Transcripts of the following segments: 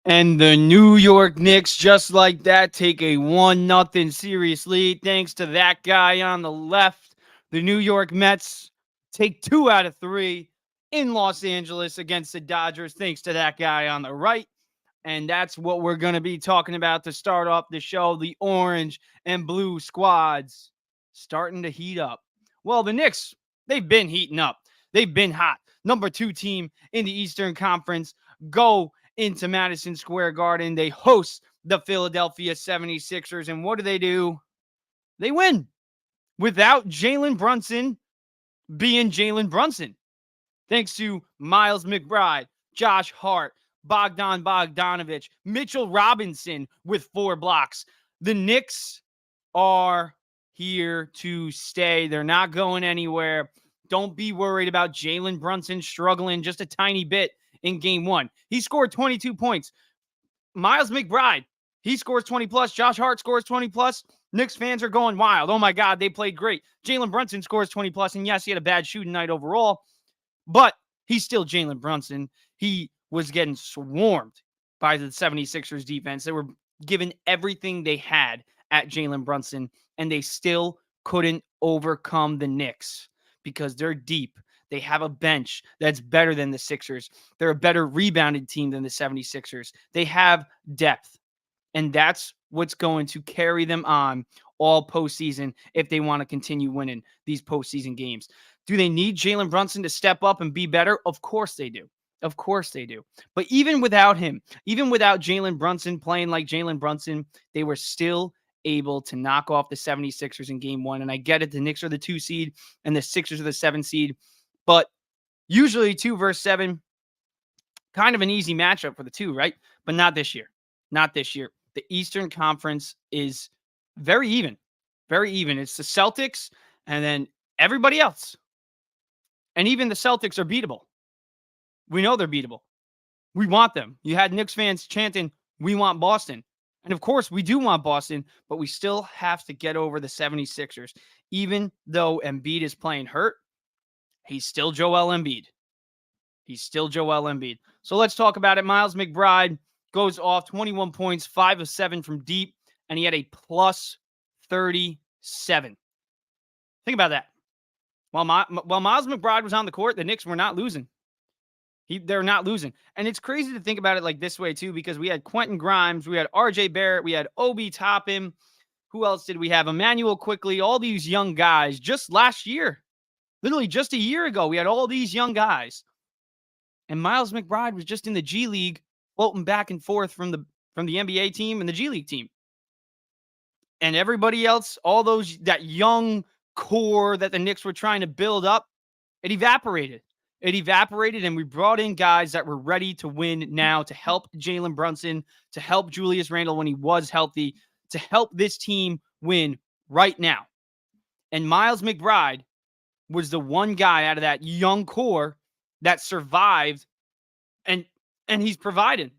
And the New York Knicks, just like that, take a 1-0 series lead thanks to that guy on the left. The New York Mets take 2 out of 3 in Los Angeles against the Dodgers thanks to that guy on the right. And that's what we're going to be talking about to start off the show. The orange and blue squads starting to heat up. Well, the Knicks, they've been heating up. They've been hot. Number 2 team in the Eastern Conference go into Madison Square Garden. They host the Philadelphia 76ers. And what do? They win without Jalen Brunson being Jalen Brunson. Thanks to Miles McBride, Josh Hart, Bogdan Bogdanovic, Mitchell Robinson with 4 blocks. The Knicks are here to stay. They're not going anywhere. Don't be worried about Jalen Brunson struggling just a tiny bit in game 1. He scored 22 points. Miles McBride, he scores 20 plus. Josh Hart scores 20 plus. Knicks fans are going wild. Oh my God, they played great. Jalen Brunson scores 20 plus. And yes, he had a bad shooting night overall, but he's still Jalen Brunson. He was getting swarmed by the 76ers defense. They were giving everything they had at Jalen Brunson, and they still couldn't overcome the Knicks because they're deep. They have a bench that's better than the Sixers. They're a better rebounded team than the 76ers. They have depth, and that's what's going to carry them on all postseason if they want to continue winning these postseason games. Do they need Jalen Brunson to step up and be better? Of course they do. Of course they do. But even without him, even without Jalen Brunson playing like Jalen Brunson, they were still able to knock off the 76ers in game 1. And I get it. The Knicks are the 2 seed and the Sixers are the 7 seed. But usually 2 versus 7, kind of an easy matchup for the 2, right? But not this year. Not this year. The Eastern Conference is very even. Very even. It's the Celtics and then everybody else. And even the Celtics are beatable. We know they're beatable. We want them. You had Knicks fans chanting, "We want Boston." And of course, we do want Boston, but we still have to get over the 76ers. Even though Embiid is playing hurt, he's still Joel Embiid. He's still Joel Embiid. So let's talk about it. Miles McBride goes off 21 points, 5 of 7 from deep, and he had a plus 37. Think about that. While Miles McBride was on the court, the Knicks were not losing. They're not losing. And it's crazy to think about it like this way, too, because we had Quentin Grimes, we had RJ Barrett, we had Obi Toppin. Who else did we have? Emmanuel Quickly, all these young guys just last year. Literally just a year ago, we had all these young guys. And Miles McBride was just in the G League, floating back and forth from the NBA team and the G League team. And everybody else, that young core that the Knicks were trying to build up, it evaporated. It evaporated, and we brought in guys that were ready to win now to help Jalen Brunson, to help Julius Randle when he was healthy, to help this team win right now. And Miles McBride was the one guy out of that young core that survived, and he's provided.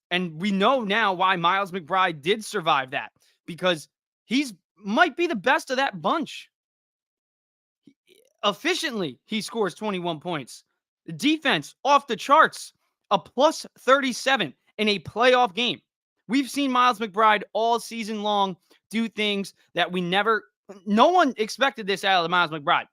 And we know now why Miles McBride did survive that, because he's might be the best of that bunch. Efficiently, he scores 21 points. The defense off the charts, a plus 37 in a playoff game. We've seen Miles McBride all season long do things that no one expected this out of Miles McBride.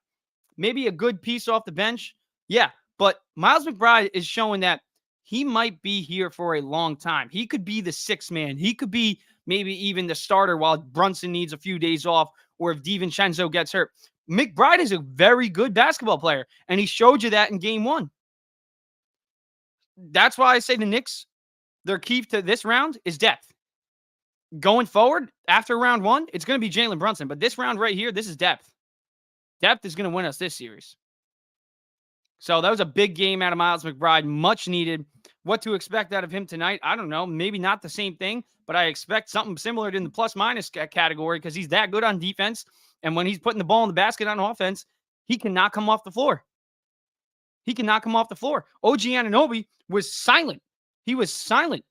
Maybe a good piece off the bench. Yeah, but Miles McBride is showing that he might be here for a long time. He could be the 6th man. He could be maybe even the starter while Brunson needs a few days off, or if DiVincenzo gets hurt. McBride is a very good basketball player, and he showed you that in game 1. That's why I say the Knicks, their key to this round is depth. Going forward, after round 1, it's going to be Jalen Brunson. But this round right here, this is depth. Depth is going to win us this series. So that was a big game out of Miles McBride, much needed. What to expect out of him tonight, I don't know. Maybe not the same thing, but I expect something similar in the plus-minus category because he's that good on defense. And when he's putting the ball in the basket on offense, he cannot come off the floor. He cannot come off the floor. OG Anunoby was silent. He was silent.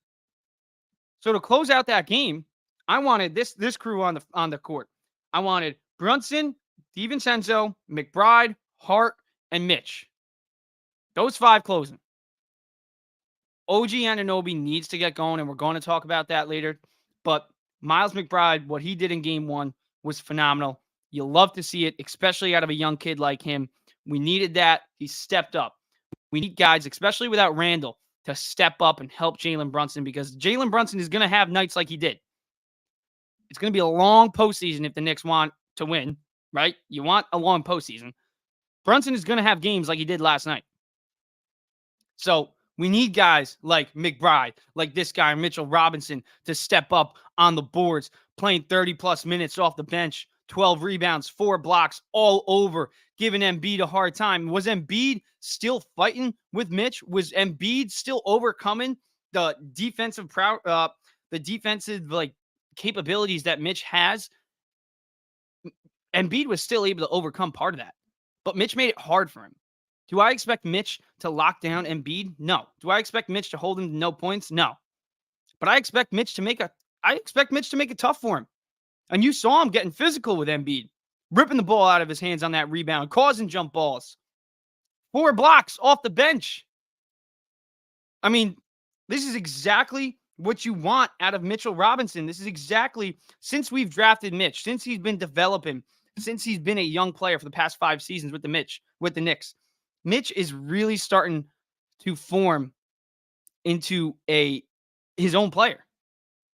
So to close out that game, I wanted this crew on the court. I wanted Brunson, DiVincenzo, McBride, Hart, and Mitch. Those 5 closing. OG Anunoby needs to get going, and we're going to talk about that later. But Miles McBride, what he did in game one was phenomenal. You love to see it, especially out of a young kid like him. We needed that. He stepped up. We need guys, especially without Randall, to step up and help Jalen Brunson, because Jalen Brunson is going to have nights like he did. It's going to be a long postseason if the Knicks want to win, right? You want a long postseason. Brunson is going to have games like he did last night. So we need guys like McBride, like this guy, Mitchell Robinson, to step up on the boards, playing 30-plus minutes off the bench, 12 rebounds, 4 blocks, all over, giving Embiid a hard time. Was Embiid still fighting with Mitch? Was Embiid still overcoming the defensive capabilities that Mitch has? Embiid was still able to overcome part of that, but Mitch made it hard for him. Do I expect Mitch to lock down Embiid? No. Do I expect Mitch to hold him to no points? No. But I expect Mitch to make it tough for him. And you saw him getting physical with Embiid, ripping the ball out of his hands on that rebound, causing jump balls. 4 blocks off the bench. I mean, this is exactly what you want out of Mitchell Robinson. This is exactly, since we've drafted Mitch, since he's been developing, since he's been a young player for the past 5 seasons with the Knicks. Mitch is really starting to form into his own player.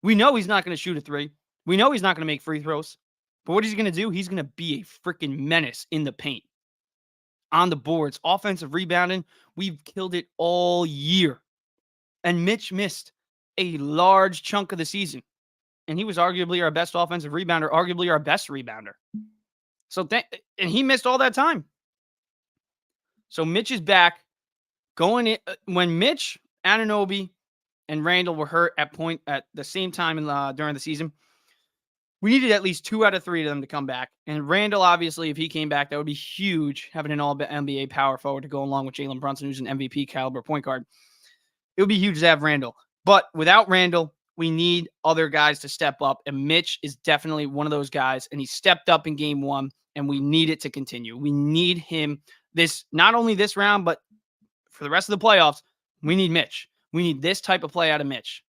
We know he's not going to shoot a 3. We know he's not going to make free throws. But what is he going to do? He's going to be a freaking menace in the paint, on the boards, offensive rebounding. We've killed it all year. And Mitch missed a large chunk of the season. And he was arguably our best offensive rebounder, arguably our best rebounder. And he missed all that time. So Mitch is back. Going in, when Mitch, Anunoby, and Randall were hurt at the same time during the season, we needed at least 2 out of 3 of them to come back. And Randall, obviously, if he came back, that would be huge, having an all-NBA power forward to go along with Jalen Brunson, who's an MVP caliber point guard. It would be huge to have Randall. But without Randall, we need other guys to step up. And Mitch is definitely one of those guys. And he stepped up in game 1, and we need it to continue. We need him not only this round, but for the rest of the playoffs. We need Mitch. We need this type of play out of Mitch.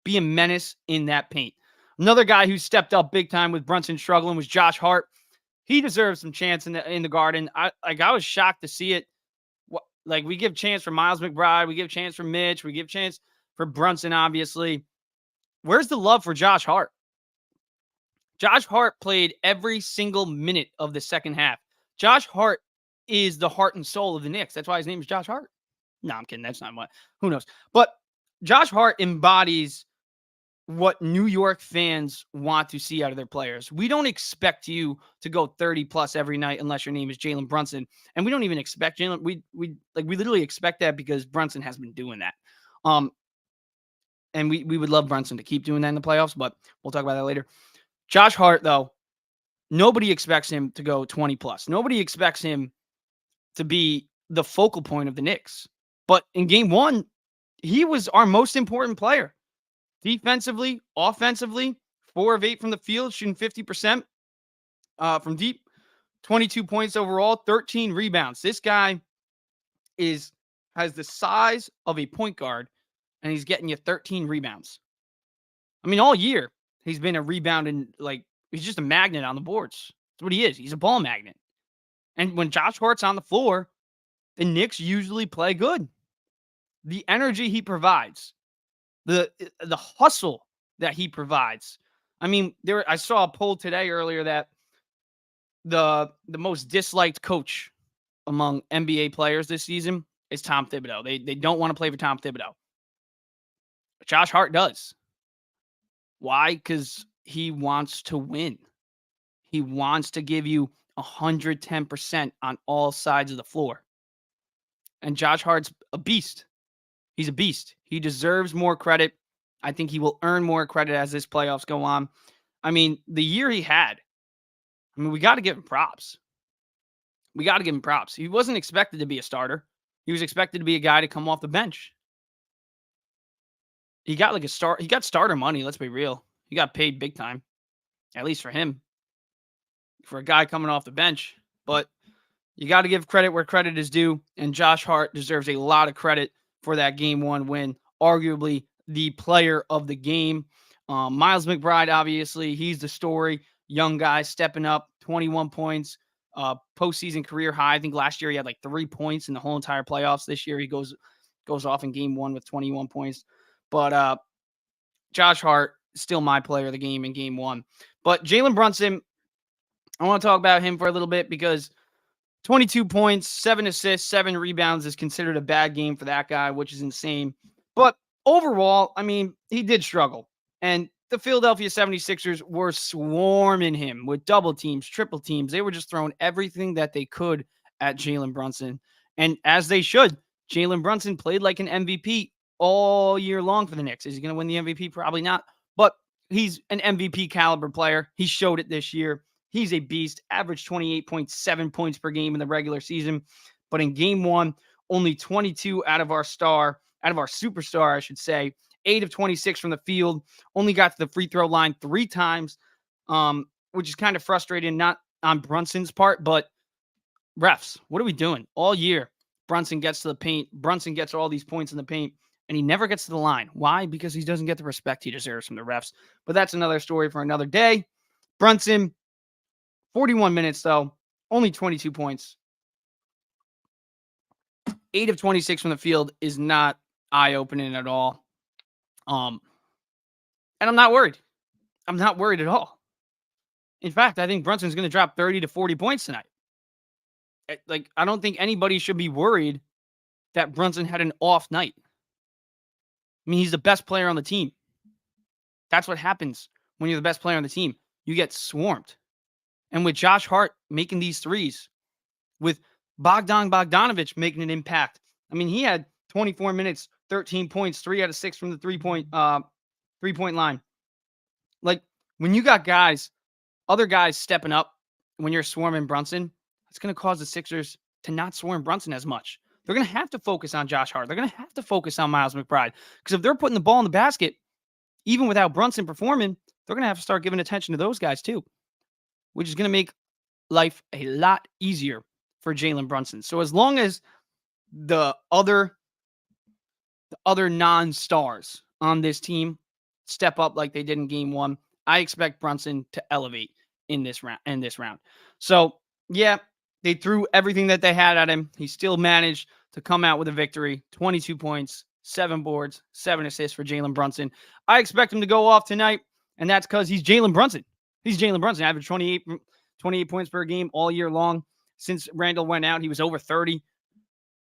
Be a menace in that paint. Another guy who stepped up big time with Brunson struggling was Josh Hart. He deserves some chance in the Garden. I was shocked to see it. We give chance for Miles McBride. We give chance for Mitch. We give chance for Brunson, obviously. Where's the love for Josh Hart? Josh Hart played every single minute of the second half. Josh Hart is the heart and soul of the Knicks. That's why his name is Josh Hart. No, I'm kidding. That's not what. Who knows? But Josh Hart embodies what New York fans want to see out of their players. We don't expect you to go 30+ every night unless your name is Jalen Brunson. And we don't even expect Jalen. We literally expect that because Brunson has been doing that. And we would love Brunson to keep doing that in the playoffs, but we'll talk about that later. Josh Hart, though, nobody expects him to go 20+. Nobody expects him to be the focal point of the Knicks. But in game 1, he was our most important player. Defensively, offensively, 4 of 8 from the field, shooting 50% from deep, 22 points overall, 13 rebounds. This guy has the size of a point guard, and he's getting you 13 rebounds. I mean, all year, he's been a rebounding, he's just a magnet on the boards. That's what he is. He's a ball magnet. And when Josh Hart's on the floor, the Knicks usually play good. The energy he provides, the hustle that he provides. I mean, I saw a poll today earlier that the most disliked coach among NBA players this season is Tom Thibodeau. They don't want to play for Tom Thibodeau. But Josh Hart does. Why? Because he wants to win. He wants to give you 110% on all sides of the floor. And Josh Hart's a beast. He's a beast. He deserves more credit. I think he will earn more credit as this playoffs go on. I mean, the year he had, we got to give him props. We got to give him props. He wasn't expected to be a starter. He was expected to be a guy to come off the bench. He got he got starter money, let's be real. He got paid big time. At least for him. For a guy coming off the bench. But you got to give credit where credit is due. And Josh Hart deserves a lot of credit for that game 1 win arguably the player of the game. Miles McBride, obviously, he's the story. Young guy stepping up, 21 points, postseason career high. I think last year he had like 3 points in the whole entire playoffs. This year he goes off in game 1 with 21 points. But Josh Hart, still my player of the game in game 1. But Jalen Brunson, I want to talk about him for a little bit because 22 points, 7 assists, 7 rebounds is considered a bad game for that guy, which is insane. But overall, I mean, he did struggle. And the Philadelphia 76ers were swarming him with double teams, triple teams. They were just throwing everything that they could at Jalen Brunson. And as they should, Jalen Brunson played like an MVP all year long for the Knicks. Is he going to win the MVP? Probably not. But he's an MVP caliber player. He showed it this year. He's a beast, averaged 28.7 points per game in the regular season. But in game 1, only 22 out of our superstar, I should say, 8 of 26 from the field, only got to the free throw line 3 times, which is kind of frustrating, not on Brunson's part, but refs, what are we doing? All year, Brunson gets to the paint. Brunson gets all these points in the paint, and he never gets to the line. Why? Because he doesn't get the respect he deserves from the refs. But that's another story for another day. Brunson, 41 minutes, though, only 22 points. 8 of 26 from the field is not eye-opening at all. And I'm not worried. I'm not worried at all. In fact, I think Brunson's going to drop 30 to 40 points tonight. Like, I don't think anybody should be worried that Brunson had an off night. I mean, he's the best player on the team. That's what happens when you're the best player on the team. You get swarmed. And with Josh Hart making these threes, with Bogdanovich making an impact. I mean, he had 24 minutes, 13 points, 3 out of 6 from the three-point line. Like, when you got other guys stepping up when you're swarming Brunson, it's going to cause the Sixers to not swarm Brunson as much. They're going to have to focus on Josh Hart. They're going to have to focus on Miles McBride. Because if they're putting the ball in the basket, even without Brunson performing, they're going to have to start giving attention to those guys too, which is going to make life a lot easier for Jalen Brunson. So as long as the other non-stars on this team step up like they did in game 1, I expect Brunson to elevate in this round. So, yeah, they threw everything that they had at him. He still managed to come out with a victory. 22 points, 7 boards, 7 assists for Jalen Brunson. I expect him to go off tonight, and that's because he's Jalen Brunson. He's Jalen Brunson. Averaged 28 points per game all year long. Since Randall went out, he was over 30.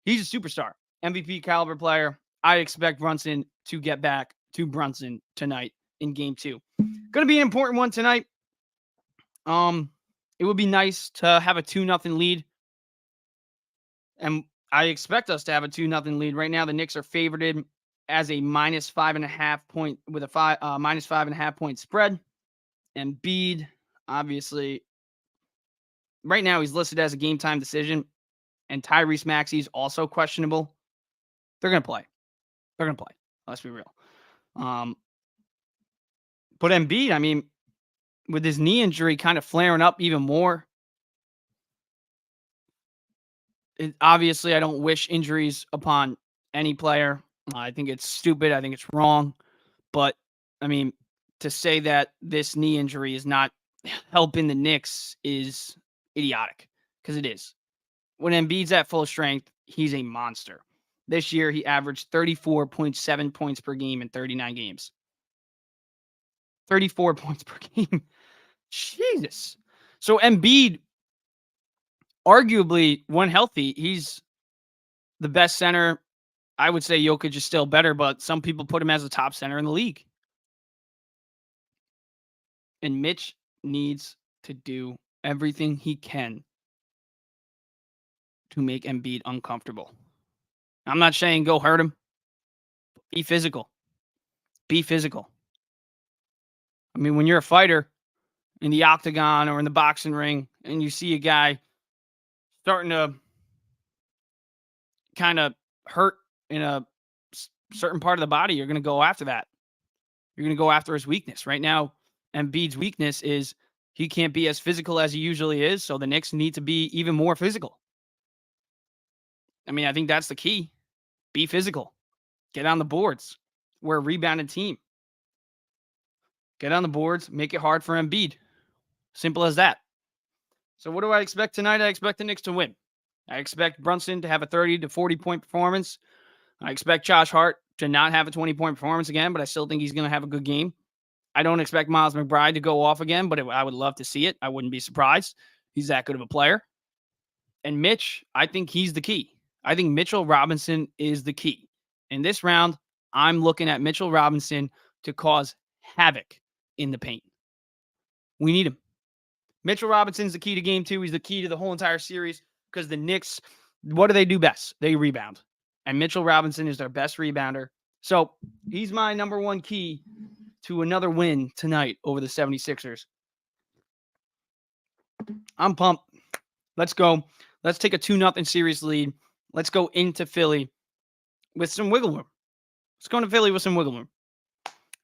He's a superstar, MVP caliber player. I expect Brunson to get back to Brunson tonight in game 2. Going to be an important one tonight. It would be nice to have a 2-0 lead. And I expect us to have a 2-0 lead. Right now, the Knicks are favored as a minus 5.5 point with a minus 5.5 point spread. And Embiid, obviously, right now he's listed as a game time decision. And Tyrese Maxey's also questionable. They're going to play. Let's be real. But Embiid, I mean, with his knee injury kind of flaring up even more, obviously I don't wish injuries upon any player. I think it's stupid. I think it's wrong. But, I mean, to say that this knee injury is not helping the Knicks is idiotic, because it is. When Embiid's at full strength, he's a monster. This year, he averaged 34.7 points per game in 39 games. 34 points per game. Jesus. So Embiid, arguably, when healthy, he's the best center. I would say Jokic is still better, but some people put him as the top center in the league. And Mitch needs to do everything he can to make Embiid uncomfortable. I'm not saying go hurt him. Be physical. Be physical. I mean, when you're a fighter in the octagon or in the boxing ring and you see a guy starting to kind of hurt in a certain part of the body, you're going to go after that. You're going to go after his weakness. Right now, Embiid's weakness is he can't be as physical as he usually is, so the Knicks need to be even more physical. I mean, I think that's the key. Be physical. Get on the boards. We're a rebounded team. Get on the boards, make it hard for Embiid. Simple as that. So what do I expect tonight? I expect the Knicks to win. I expect Brunson to have a 30 to 40-point performance. I expect Josh Hart to not have a 20-point performance again, but I still think he's going to have a good game. I don't expect Miles McBride to go off again, but I would love to see it. I wouldn't be surprised. He's that good of a player. And Mitch, I think he's the key. I think Mitchell Robinson is the key. In this round, I'm looking at Mitchell Robinson to cause havoc in the paint. We need him. Mitchell Robinson's the key to game 2. He's the key to the whole entire series because the Knicks, what do they do best? They rebound. And Mitchell Robinson is their best rebounder. So he's my number one key to another win tonight over the 76ers. I'm pumped. Let's go. Let's take a 2-0 series lead. Let's go into Philly with some wiggle room. Let's go into Philly with some wiggle room.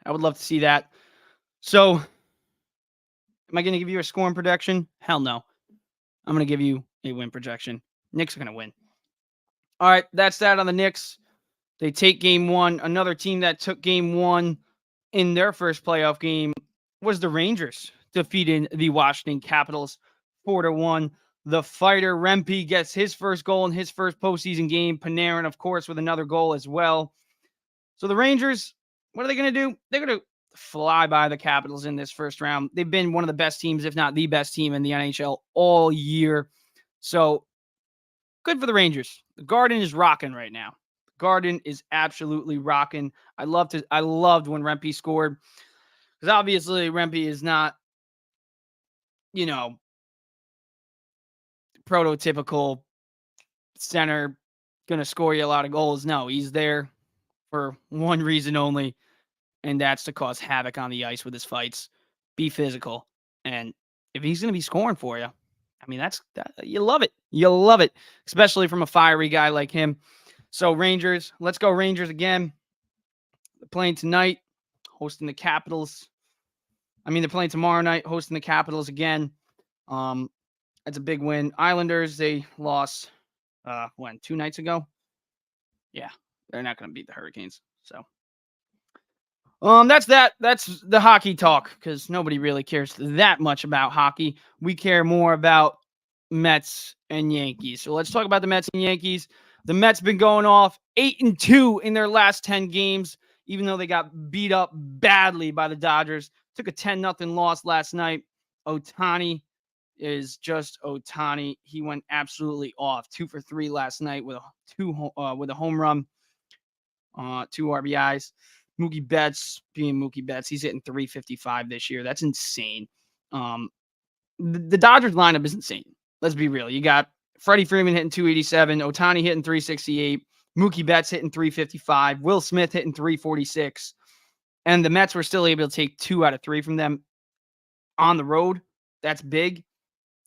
I would love to see that. So, am I going to give you a scoring projection? Hell no. I'm going to give you a win projection. Knicks are going to win. All right, that's that on the Knicks. They take game 1. Another team that took game 1 in their first playoff game was the Rangers, defeating the Washington Capitals 4-1. The fighter Rempe gets his first goal in his first postseason game. Panarin, of course, with another goal as well. So the Rangers, what are they going to do? They're going to fly by the Capitals in this first round. They've been one of the best teams, if not the best team in the NHL all year. So good for the Rangers. The Garden is rocking right now. The Garden is absolutely rocking. I loved when Rempe scored because obviously Rempe is not, prototypical center going to score you a lot of goals. No, he's there for one reason only, and that's to cause havoc on the ice with his fights, be physical. And if he's going to be scoring for you, I mean, you love it. You love it, especially from a fiery guy like him. So Rangers, let's go Rangers again. They're playing tonight, hosting the Capitals. They're playing tomorrow night, hosting the Capitals again. That's a big win. Islanders, they lost, 2 nights ago? Yeah, they're not going to beat the Hurricanes. So, that's that. That's the hockey talk because nobody really cares that much about hockey. We care more about Mets and Yankees. So let's talk about the Mets and Yankees. The Mets been going off 8-2 in their last 10 games, even though they got beat up badly by the Dodgers. Took a 10-0 loss last night. Ohtani is just Ohtani. He went absolutely off. 2 for 3 last night with a home run, 2 RBIs. Mookie Betts being Mookie Betts, he's hitting 355 this year. That's insane. The Dodgers lineup is insane. Let's be real. You got Freddie Freeman hitting 287, Ohtani hitting 368, Mookie Betts hitting 355, Will Smith hitting 346, and the Mets were still able to take 2 out of 3 from them on the road. That's big.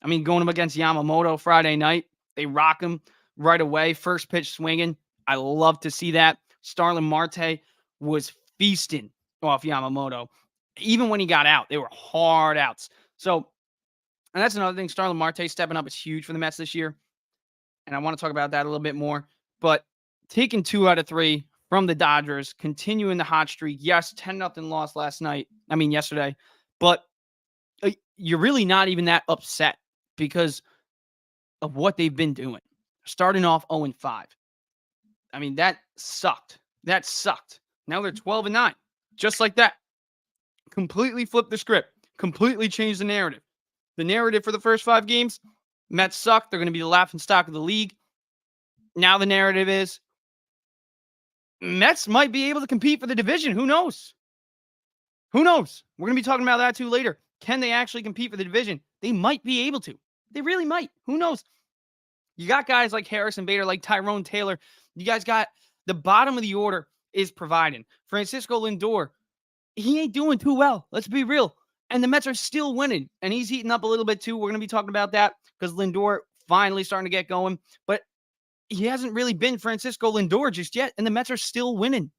Going up against Yamamoto Friday night, they rock him right away. First pitch swinging. I love to see that. Starlin Marte was feasting off Yamamoto. Even when he got out, they were hard outs. So, and that's another thing. Starlin Marte stepping up is huge for the Mets this year. And I want to talk about that a little bit more. But taking 2 out of 3 from the Dodgers, continuing the hot streak. Yes, 10-0 loss yesterday. But you're really not even that upset because of what they've been doing. Starting off 0-5. That sucked. That sucked. Now they're 12-9. Just like that. Completely flipped the script. Completely changed the narrative. The narrative for the first 5 games, Mets suck. They're going to be the laughingstock of the league. Now the narrative is Mets might be able to compete for the division. Who knows? Who knows? We're going to be talking about that too later. Can they actually compete for the division? They might be able to. They really might. Who knows? You got guys like Harrison Bader, like Tyrone Taylor. You guys got the bottom of the order is providing. Francisco Lindor, he ain't doing too well. Let's be real. And the Mets are still winning. And he's heating up a little bit too. We're going to be talking about that because Lindor finally starting to get going. But he hasn't really been Francisco Lindor just yet. And the Mets are still winning.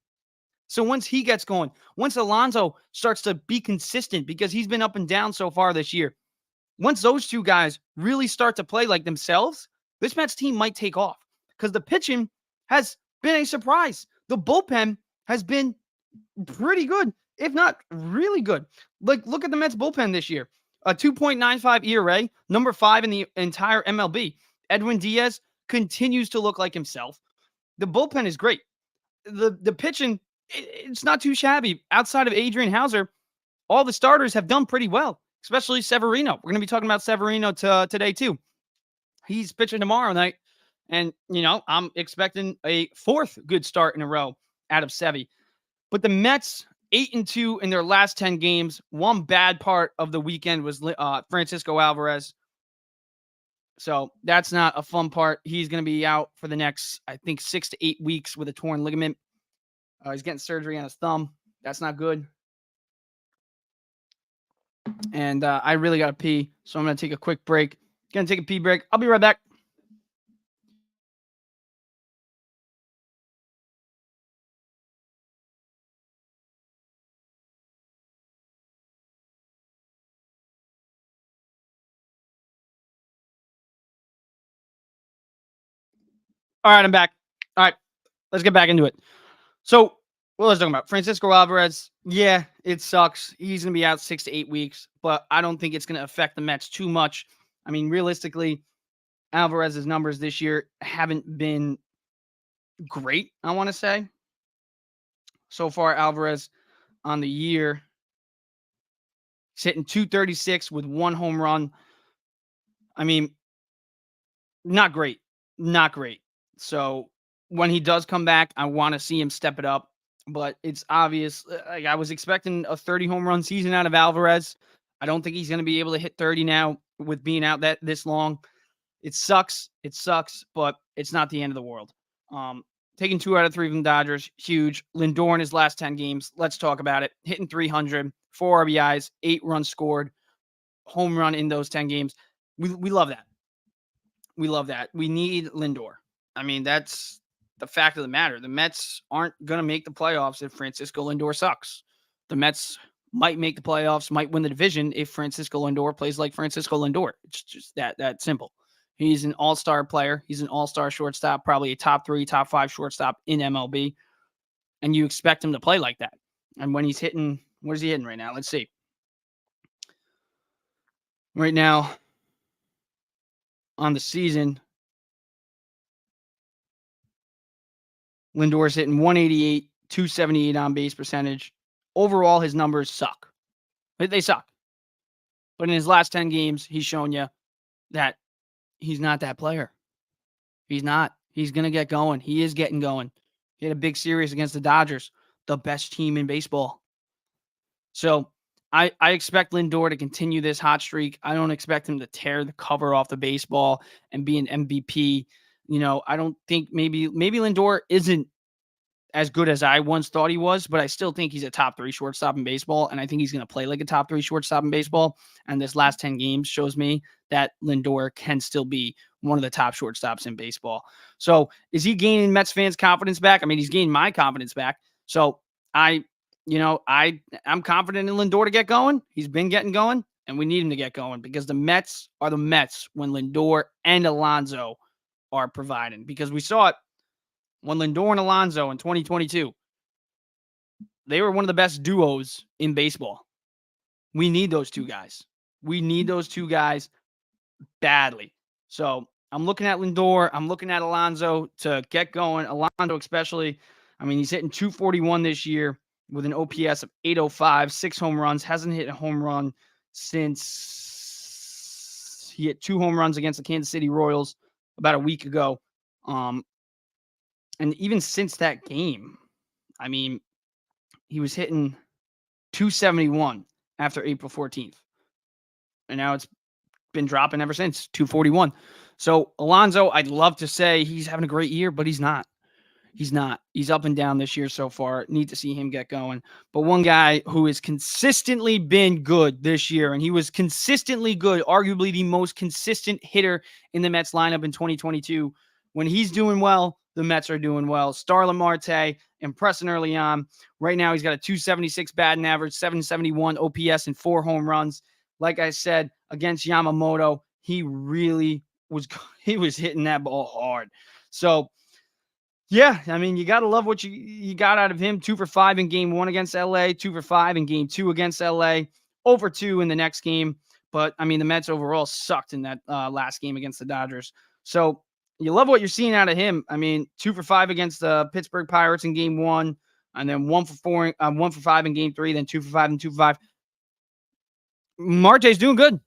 So once he gets going, once Alonso starts to be consistent because he's been up and down so far this year, once those two guys really start to play like themselves, this Mets team might take off because the pitching has been a surprise. The bullpen has been pretty good, if not really good. Like, look at the Mets bullpen this year. A 2.95 ERA, number 5 in the entire MLB. Edwin Diaz continues to look like himself. The bullpen is great. The pitching, it's not too shabby. Outside of Adrian Hauser, all the starters have done pretty well, especially Severino. We're going to be talking about Severino today too. He's pitching tomorrow night. And, I'm expecting a 4th good start in a row out of Sevy. But the Mets, 8-2 in their last 10 games. One bad part of the weekend was Francisco Alvarez. So that's not a fun part. He's going to be out for the next, I think, 6 to 8 weeks with a torn ligament. He's getting surgery on his thumb. That's not good. And I really got to pee, so I'm going to take a quick break. Going to take a pee break. I'll be right back. All right, I'm back. All right, let's get back into it. So, what was I talking about? Francisco Alvarez. Yeah, it sucks. He's going to be out 6 to 8 weeks, but I don't think it's going to affect the Mets too much. I mean, realistically, Alvarez's numbers this year haven't been great, I want to say. So far, Alvarez on the year, he's hitting 236 with 1 home run. I mean, not great. Not great. So when he does come back, I want to see him step it up. But it's obvious. Like, I was expecting a 30 home run season out of Alvarez. I don't think he's going to be able to hit 30 now with being out this long. It sucks. It sucks, but it's not the end of the world. Taking 2 out of 3 from the Dodgers, huge. Lindor in his last 10 games. Let's talk about it. Hitting 300, 4 RBIs, 8 runs scored, home run in those 10 games. We love that. We love that. We need Lindor. I mean, that's the fact of the matter. The Mets aren't going to make the playoffs if Francisco Lindor sucks. The Mets might make the playoffs, might win the division if Francisco Lindor plays like Francisco Lindor. It's just that simple. He's an all-star player. He's an all-star shortstop, probably a top 3, top 5 shortstop in MLB. And you expect him to play like that. And when he's hitting, what is he hitting right now? Let's see. Right now, on the season, Lindor's hitting 188, 278 on base percentage. Overall, his numbers suck. They suck. But in his last 10 games, he's shown you that he's not that player. He's not. He's going to get going. He is getting going. He had a big series against the Dodgers, the best team in baseball. So I expect Lindor to continue this hot streak. I don't expect him to tear the cover off the baseball and be an MVP. I don't think maybe Lindor isn't as good as I once thought he was, but I still think he's a top 3 shortstop in baseball, and I think he's going to play like a top 3 shortstop in baseball. And this last 10 games shows me that Lindor can still be one of the top shortstops in baseball. So is he gaining Mets fans' confidence back? I mean, he's gaining my confidence back. So I'm confident in Lindor to get going. He's been getting going, and we need him to get going because the Mets are the Mets when Lindor and Alonso are providing, because we saw it when Lindor and Alonso in 2022, they were one of the best duos in baseball. We need those 2 guys. We need those 2 guys badly. So I'm looking at Lindor. I'm looking at Alonso to get going. Alonso especially. I mean, he's hitting 241 this year with an OPS of 805, 6 home runs. Hasn't hit a home run since he hit 2 home runs against the Kansas City Royals about a week ago. And even since that game, I mean, he was hitting 271 after April 14th. And now it's been dropping ever since, 241. So Alonso, I'd love to say he's having a great year, but he's not. He's not. He's up and down this year so far. Need to see him get going. But one guy who has consistently been good this year, and he was consistently good, arguably the most consistent hitter in the Mets lineup in 2022. When he's doing well, the Mets are doing well. Starlin Marte, impressing early on. Right now, he's got a 276 batting average, 771 OPS, and 4 home runs. Like I said, against Yamamoto, he really was hitting that ball hard. So Yeah, I mean, you got to love what you got out of him. 2 for 5 in game 1 against LA, 2 for 5 in game 2 against LA, over 2 in the next game. But I mean, the Mets overall sucked in that last game against the Dodgers. So you love what you're seeing out of him. I mean, 2 for 5 against the Pittsburgh Pirates in game 1, and then 1 for 5 in game 3, then 2 for 5 and 2 for 5. Marte's doing good.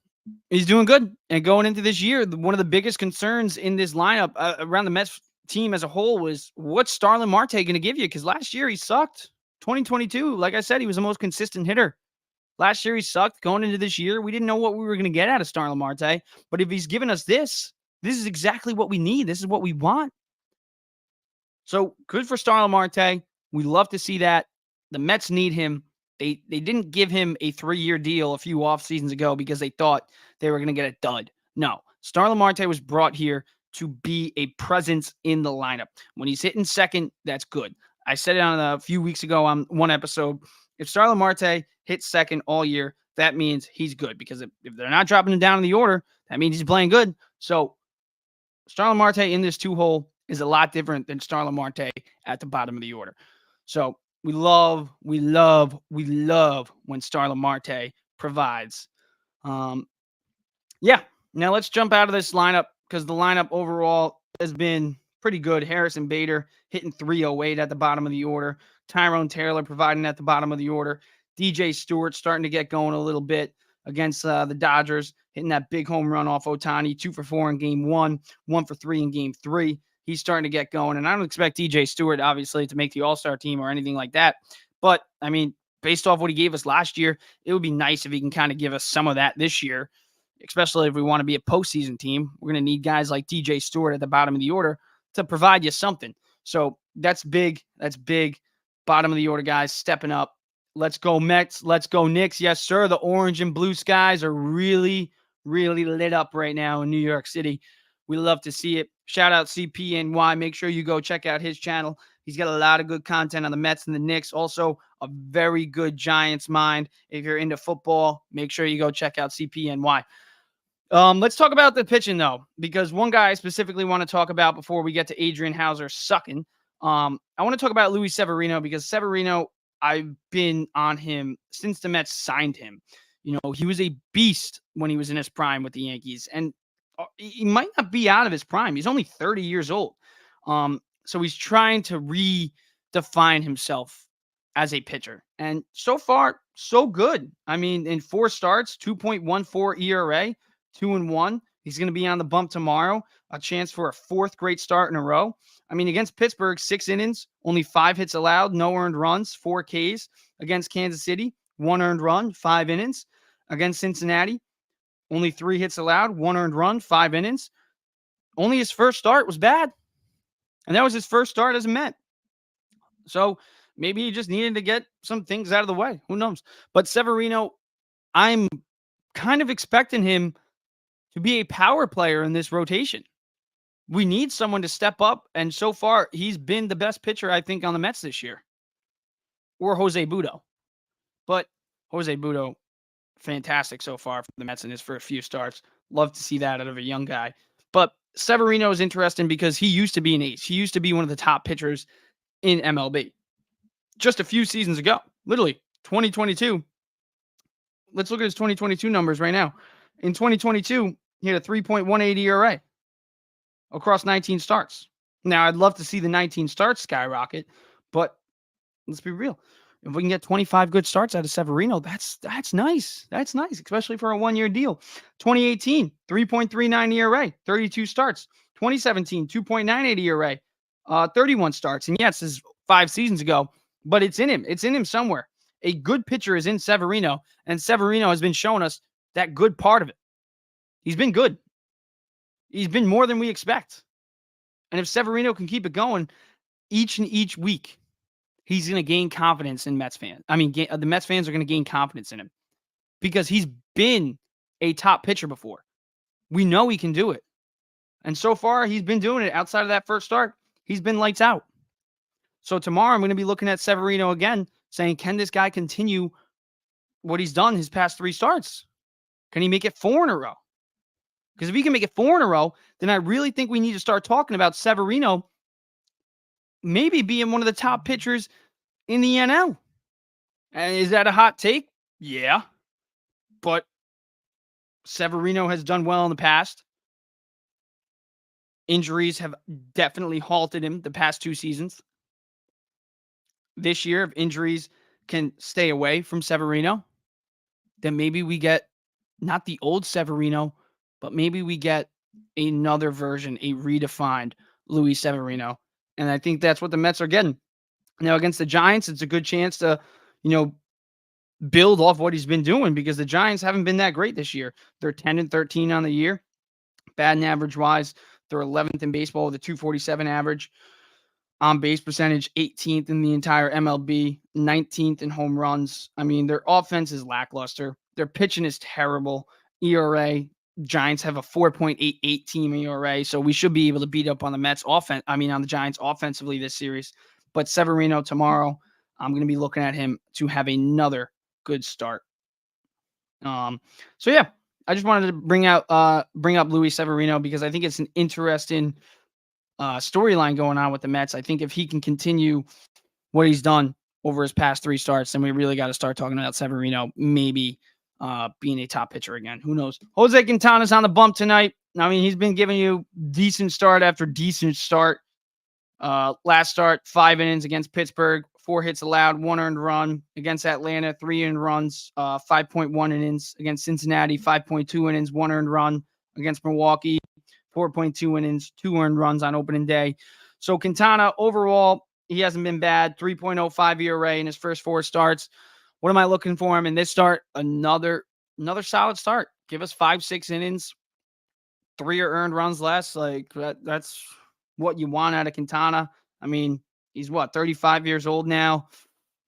He's doing good. And going into this year, one of the biggest concerns in this lineup around the Mets team as a whole was what's Starlin Marte going to give you? Because last year he sucked. 2022, like I said, he was the most consistent hitter. Last year he sucked. Going into this year, we didn't know what we were going to get out of Starlin Marte. But if he's given us this, this is exactly what we need. This is what we want. So good for Starlin Marte. We love to see that. The Mets need him. They didn't give him a 3-year deal a few off seasons ago because they thought they were going to get a dud. No, Starlin Marte was brought here to be a presence in the lineup. When he's hitting second, that's good. I said it on a few weeks ago on one episode. If Starlin Marte hits second all year, that means he's good because if they're not dropping him down in the order, that means he's playing good. So Starlin Marte in this 2-hole is a lot different than Starlin Marte at the bottom of the order. So we love when Starlin Marte provides. Yeah. Now let's jump out of this lineup because the lineup overall has been pretty good. Harrison Bader hitting 308 at the bottom of the order. Tyrone Taylor providing at the bottom of the order. DJ Stewart starting to get going a little bit against the Dodgers, hitting that big home run off Ohtani, 2 for 4 in game 1, 1 for 3 in game 3. He's starting to get going, and I don't expect DJ Stewart, obviously, to make the All-Star team or anything like that. But, I mean, based off what he gave us last year, it would be nice if he can kind of give us some of that this year, especially if we want to be a postseason team. We're going to need guys like DJ Stewart at the bottom of the order to provide you something. So that's big. That's big. Bottom of the order guys stepping up. Let's go Mets. Let's go Knicks. Yes, sir. The orange and blue skies are really, really lit up right now in New York City. We love to see it. Shout out CPNY. Make sure you go check out his channel. He's got a lot of good content on the Mets and the Knicks. Also, a very good Giants mind. If you're into football, make sure you go check out CPNY. Let's talk about the pitching, though, because one guy I specifically want to talk about before we get to Adrian Hauser sucking. I want to talk about Luis Severino because Severino, I've been on him since the Mets signed him. You know, he was a beast when he was in his prime with the Yankees, and he might not be out of his prime. He's only 30 years old. So he's trying to redefine himself as a pitcher. And so far, so good. I mean, in 4 starts, 2.14 ERA, 2-1. He's going to be on the bump tomorrow. A chance for a 4th great start in a row. I mean, against Pittsburgh, 6 innings, only 5 hits allowed, no earned runs, 4 Ks. Against Kansas City, 1 earned run, 5 innings. Against Cincinnati, only 3 hits allowed, 1 earned run, 5 innings. Only his first start was bad. And that was his first start as a Met. So maybe he just needed to get some things out of the way. Who knows? But Severino, I'm kind of expecting him to be a power player in this rotation. We need someone to step up. And so far, he's been the best pitcher, I think, on the Mets this year. Or Jose Butto. But Jose Butto, fantastic so far for the Mets in his first few starts. Love to see that out of a young guy. But Severino is interesting because he used to be an ace. He used to be one of the top pitchers in MLB. Just a few seasons ago. Literally, 2022. Let's look at his 2022 numbers right now. In 2022, he had a 3.18 ERA across 19 starts. Now, I'd love to see the 19 starts skyrocket, but let's be real. If we can get 25 good starts out of Severino, that's nice. That's nice, especially for a 1-year deal. 2018, 3.39 ERA, 32 starts. 2017, 2.98 ERA, 31 starts. And yes, this is 5 seasons ago, but it's in him. It's in him somewhere. A good pitcher is in Severino, and Severino has been showing us that good part of it. He's been good. He's been more than we expect. And if Severino can keep it going each week, he's going to gain confidence in Mets fans. I mean, the Mets fans are going to gain confidence in him because he's been a top pitcher before. We know he can do it. And so far, he's been doing it outside of that first start. He's been lights out. So tomorrow, I'm going to be looking at Severino again, saying, can this guy continue what he's done his past 3 starts? Can he make it 4 in a row? Because if he can make it 4 in a row, then I really think we need to start talking about Severino maybe being one of the top pitchers in the NL. And is that a hot take? Yeah. But Severino has done well in the past. Injuries have definitely halted him the past 2 seasons. This year, if injuries can stay away from Severino, then maybe we get not the old Severino, but maybe we get another version, a redefined Luis Severino. And I think that's what the Mets are getting. Now, against the Giants, it's a good chance to, you know, build off what he's been doing because the Giants haven't been that great this year. They're 10-13 on the year. Batting average wise, they're 11th in baseball with a 247 average. On base percentage, 18th in the entire MLB, 19th in home runs. I mean, their offense is lackluster. Their pitching is terrible. ERA, Giants have a 4.88 team ERA, so we should be able to beat up on the Mets offense. I mean, on the Giants offensively this series. But Severino tomorrow, I'm going to be looking at him to have another good start. So yeah, I just wanted to bring up Luis Severino because I think it's an interesting storyline going on with the Mets. I think if he can continue what he's done over his past 3 starts, then we really got to start talking about Severino maybe being a top pitcher again. Who knows? Jose Quintana's on the bump tonight. I mean, he's been giving you decent start after decent start. Last start, 5 innings against Pittsburgh, 4 hits allowed, 1 earned run. Against Atlanta, 3 earned runs, 5.1 innings. Against Cincinnati, 5.2 innings, 1 earned run. Against Milwaukee, 4.2 innings, 2 earned runs on opening day. So Quintana, overall, he hasn't been bad. 3.05 ERA in his first 4 starts. What am I looking for him in this start? Another solid start. Give us 5-6 innings, 3 earned runs less. Like that's what you want out of Quintana. I mean, he's 35 years old now.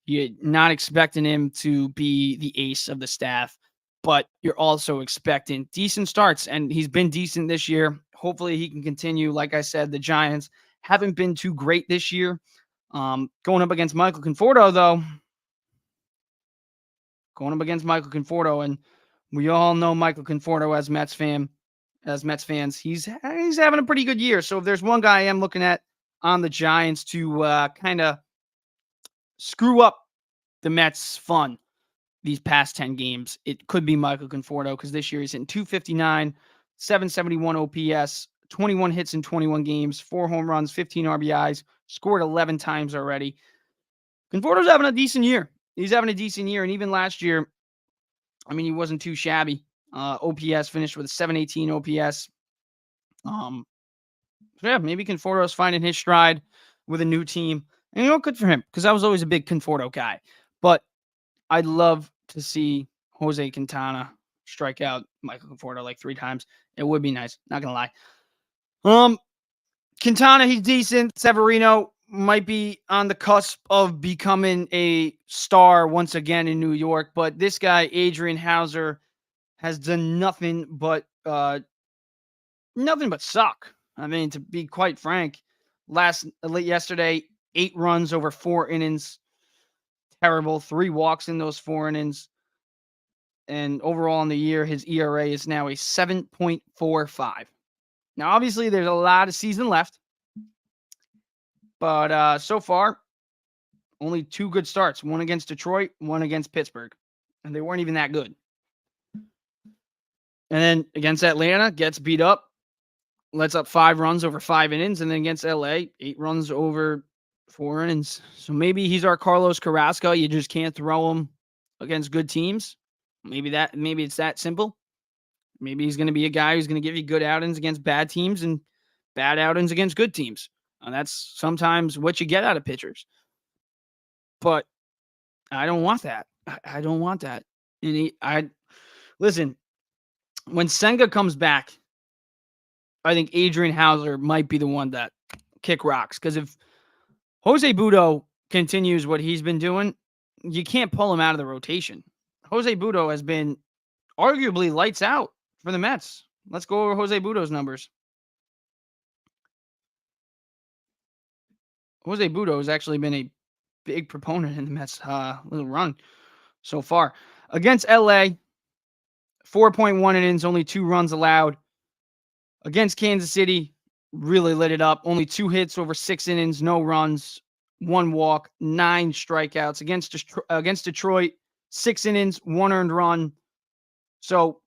You're not expecting him to be the ace of the staff, but you're also expecting decent starts, and he's been decent this year. Hopefully he can continue. Like I said, the Giants haven't been too great this year. Going up against Michael Conforto, though. And we all know Michael Conforto as Mets fans. He's having a pretty good year. So if there's one guy I am looking at on the Giants to kind of screw up the Mets' fun these past 10 games, it could be Michael Conforto because this year he's hitting 259, 771 OPS, 21 hits in 21 games, 4 home runs, 15 RBIs, scored 11 times already. Conforto's having a decent year. He's having a decent year. And even last year, I mean, he wasn't too shabby. OPS finished with a 718 OPS. So yeah, maybe Conforto's finding his stride with a new team. And good for him because I was always a big Conforto guy. But I'd love to see Jose Quintana strike out Michael Conforto like 3 times. It would be nice. Not going to lie. Quintana, he's decent. Severino might be on the cusp of becoming a star once again in New York. But this guy, Adrian Hauser, has done nothing but suck. I mean, to be quite frank, yesterday, 8 runs over 4 innings. Terrible. 3 walks in those 4 innings. And overall in the year, his ERA is now a 7.45. Now, obviously, there's a lot of season left. But so far, only 2 good starts. 1 against Detroit, 1 against Pittsburgh. And they weren't even that good. And then against Atlanta, gets beat up. Lets up 5 runs over 5 innings. And then against LA, 8 runs over 4 innings. So maybe he's our Carlos Carrasco. You just can't throw him against good teams. Maybe it's that simple. Maybe he's going to be a guy who's going to give you good outings against bad teams and bad outings against good teams. And that's sometimes what you get out of pitchers. But I don't want that. I don't want that. And listen, when Senga comes back, I think Adrian Hauser might be the one that kick rocks. Because if Jose Butto continues what he's been doing, you can't pull him out of the rotation. Jose Butto has been arguably lights out for the Mets. Let's go over Jose Butto's numbers. Jose Butto has actually been a big proponent in the Mets' little run so far. Against LA, 4.1 innings, only 2 runs allowed. Against Kansas City, really lit it up. Only 2 hits over 6 innings, no runs, 1 walk, 9 strikeouts against Detroit. 6 innings, 1 earned run. So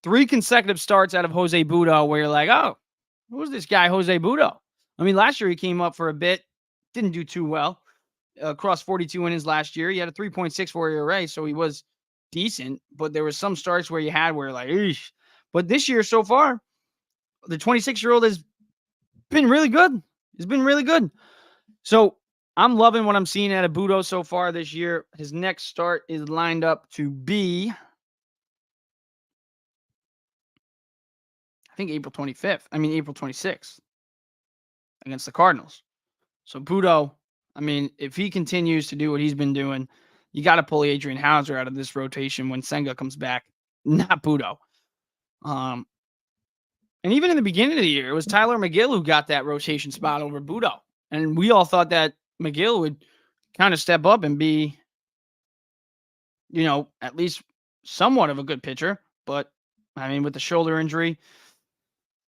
3 consecutive starts out of Jose Butto where you're like, oh, who's this guy, Jose Butto? I mean, last year he came up for a bit, didn't do too well. Across 42 innings last year, he had a 3.64 ERA, so he was decent. But there was some starts where you had where like, eesh. But this year so far, the 26-year-old has been really good. He's been really good. So I'm loving what I'm seeing out of Butto so far this year. His next start is lined up to be, I think, April 26th against the Cardinals. So Butto, I mean, if he continues to do what he's been doing, you got to pull Adrian Hauser out of this rotation when Senga comes back, not Butto. And even in the beginning of the year, it was Tyler McGill who got that rotation spot over Butto. And we all thought that McGill would kind of step up and be, at least somewhat of a good pitcher. But, I mean, with the shoulder injury,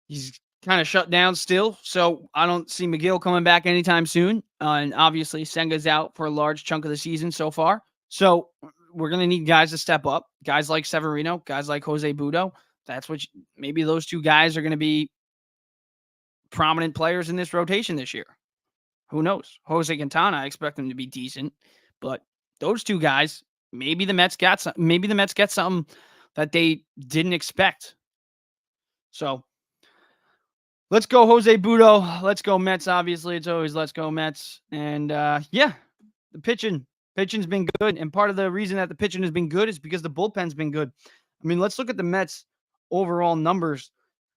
he's kind of shut down still. So I don't see McGill coming back anytime soon. And obviously, Senga's out for a large chunk of the season so far. So we're going to need guys to step up. Guys like Severino, guys like Jose Butto. That's what maybe those 2 guys are going to be prominent players in this rotation this year. Who knows? Jose Quintana, I expect him to be decent, but those 2 guys, maybe the Mets get something that they didn't expect. So let's go Jose Butto. Let's go Mets. Obviously, it's always let's go Mets. And the pitching's been good. And part of the reason that the pitching has been good is because the bullpen's been good. I mean, let's look at the Mets overall numbers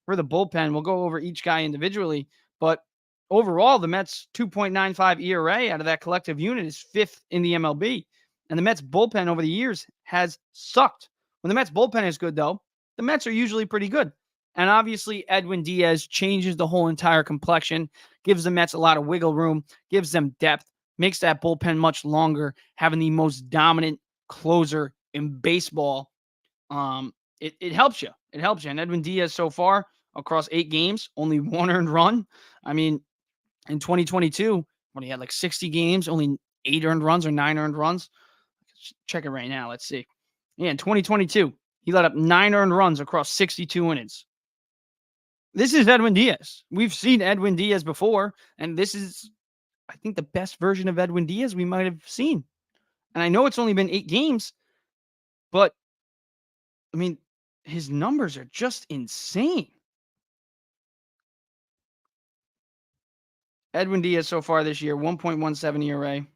for the bullpen. We'll go over each guy individually, but overall, the Mets 2.95 ERA out of that collective unit is 5th in the MLB. And the Mets bullpen over the years has sucked. When the Mets bullpen is good, though, the Mets are usually pretty good. And obviously, Edwin Diaz changes the whole entire complexion, gives the Mets a lot of wiggle room, gives them depth, makes that bullpen much longer, having the most dominant closer in baseball. It helps you. It helps you. And Edwin Diaz so far across 8 games, only 1 earned run. I mean, in 2022, when he had like 60 games, only 8 earned runs or 9 earned runs. Check it right now. Let's see. Yeah, in 2022, he let up 9 earned runs across 62 innings. This is Edwin Diaz. We've seen Edwin Diaz before, and this is, I think, the best version of Edwin Diaz we might have seen. And I know it's only been 8 games, but, I mean, his numbers are just insane. Edwin Diaz so far this year, 1.17 ERA,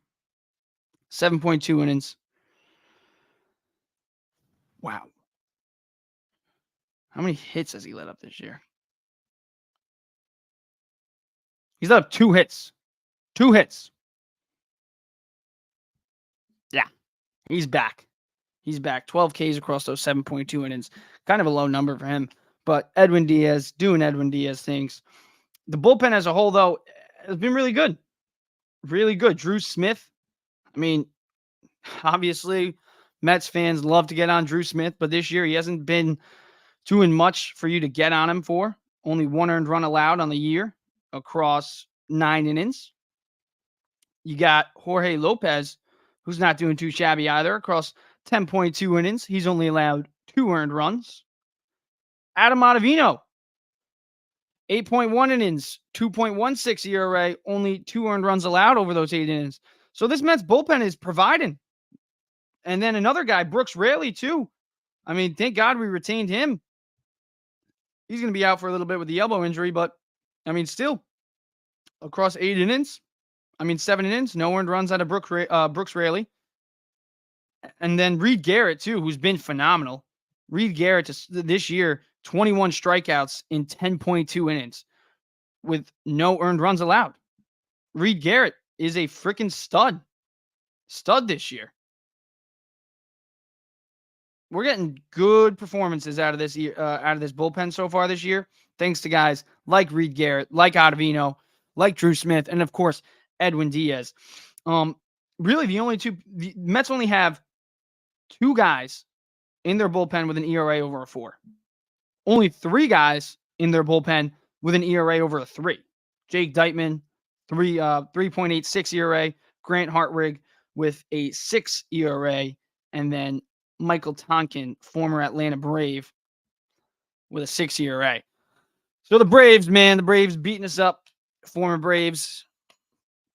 7.2 innings. Wow. How many hits has he let up this year? He's let up 2 hits. 2 hits. Yeah. He's back. He's back. 12 Ks across those 7.2 innings. Kind of a low number for him. But Edwin Diaz doing Edwin Diaz things. The bullpen as a whole, though, has been really good. Really good. Drew Smith. I mean, obviously, Mets fans love to get on Drew Smith, but this year he hasn't been doing much for you to get on him for. Only 1 earned run allowed on the year across 9 innings. You got Jorge Lopez, who's not doing too shabby either, across 10.2 innings. He's only allowed 2 earned runs. Adam Ottavino, 8.1 innings, 2.16 ERA, only 2 earned runs allowed over those 8 innings. So this Mets bullpen is providing. And then another guy, Brooks Raley, too. I mean, thank God we retained him. He's going to be out for a little bit with the elbow injury, but, I mean, still, across 8 innings, 7 innings, no earned runs out of Brooks Raley. And then Reed Garrett, too, who's been phenomenal. Reed Garrett this year, 21 strikeouts in 10.2 innings with no earned runs allowed. Reed Garrett is a freaking stud. Stud this year. We're getting good performances out of this bullpen so far this year, thanks to guys like Reed Garrett, like Ottavino, like Drew Smith, and of course Edwin Diaz. Really, the Mets only have 2 guys in their bullpen with an ERA over a 4. Only 3 guys in their bullpen with an ERA over a 3. Jake Deitman, 3.86 ERA. Grant Hartwig with a 6 ERA. And then Michael Tonkin, former Atlanta Brave, with a 6 ERA. So the Braves, man, the Braves beating us up. Former Braves,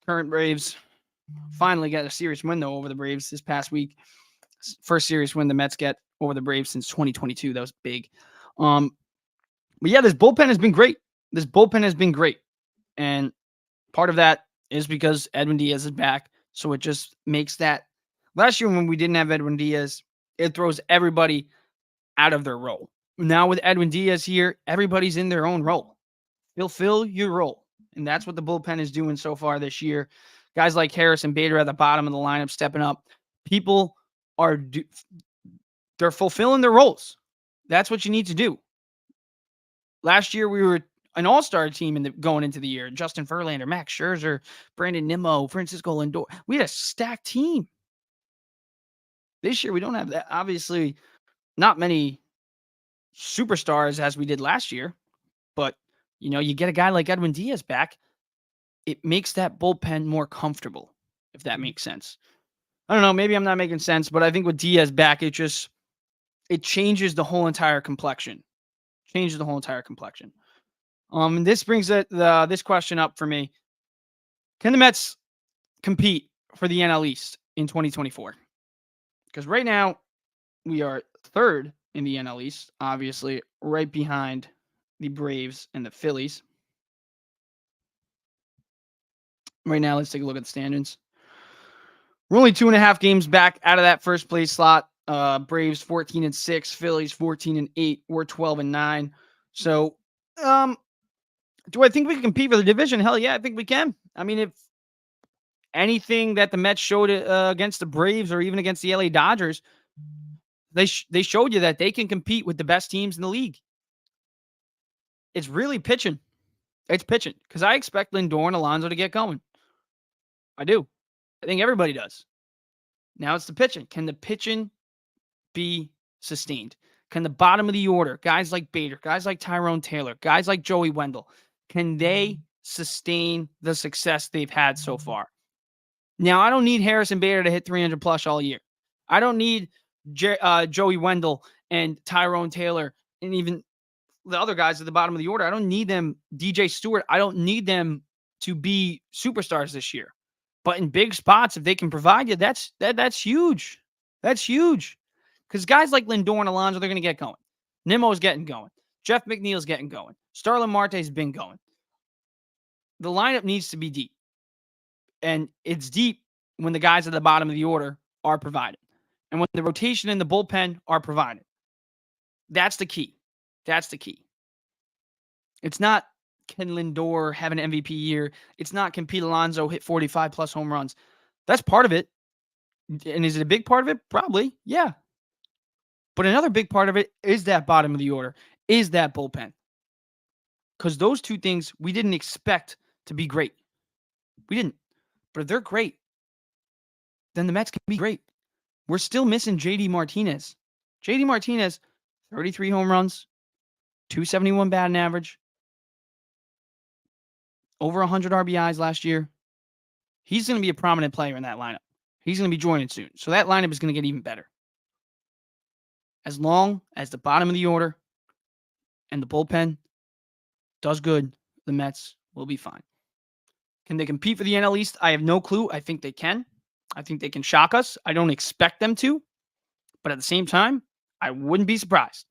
current Braves, finally got a serious win, though, over the Braves this past week. First serious win the Mets get over the Braves since 2022. That was big. But yeah, this bullpen has been great. And part of that is because Edwin Diaz is back. So it just makes that. Last year when we didn't have Edwin Diaz, it throws everybody out of their role. Now with Edwin Diaz here, everybody's in their own role. Fill your role. And that's what the bullpen is doing so far this year. Guys like Harris and Bader at the bottom of the lineup stepping up. People are they're fulfilling their roles. That's what you need to do. Last year we were an all-star team going into the year. Justin Verlander, Max Scherzer, Brandon Nimmo, Francisco Lindor. We had a stacked team. This year we don't have that. Obviously, not many superstars as we did last year. But, you get a guy like Edwin Diaz back, it makes that bullpen more comfortable, if that makes sense. I don't know. Maybe I'm not making sense, but I think with Diaz back, it changes the whole entire complexion. And this brings this question up for me. Can the Mets compete for the NL East in 2024? Because right now, we are third in the NL East, obviously right behind the Braves and the Phillies. Right now, let's take a look at the standings. We're only 2.5 games back out of that first place slot. Braves 14-6, Phillies 14-8. We're 12-9. So, do I think we can compete for the division? Hell yeah, I think we can. I mean, if anything that the Mets showed against the Braves or even against the LA Dodgers, they showed you that they can compete with the best teams in the league. It's really pitching. It's pitching because I expect Lindor and Alonso to get going. I do. I think everybody does. Now it's the pitching. Can the pitching be sustained? Can the bottom of the order, guys like Bader, guys like Tyrone Taylor, guys like Joey Wendell, can they sustain the success they've had so far? Now, I don't need Harris and Bader to hit 300 plus all year. I don't need Joey Wendell and Tyrone Taylor and even the other guys at the bottom of the order. I don't need them. DJ Stewart, I don't need them to be superstars this year. But in big spots, if they can provide you, that's huge. That's huge. Because guys like Lindor and Alonso, they're going to get going. Nimmo's getting going. Jeff McNeil's getting going. Starlin Marte's been going. The lineup needs to be deep. And it's deep when the guys at the bottom of the order are provided. And when the rotation and the bullpen are provided. That's the key. It's not, can Lindor have an MVP year? It's not, can Pete Alonso hit 45 plus home runs? That's part of it. And is it a big part of it? Probably, yeah. But another big part of it is that bottom of the order, is that bullpen. Because those two things we didn't expect to be great. We didn't. But if they're great, then the Mets can be great. We're still missing JD Martinez. JD Martinez, 33 home runs, 271 batting average, over 100 RBIs last year. He's going to be a prominent player in that lineup. He's going to be joining soon. So that lineup is going to get even better. As long as the bottom of the order and the bullpen does good, the Mets will be fine. Can they compete for the NL East? I have no clue. I think they can. I think they can shock us. I don't expect them to. But at the same time, I wouldn't be surprised.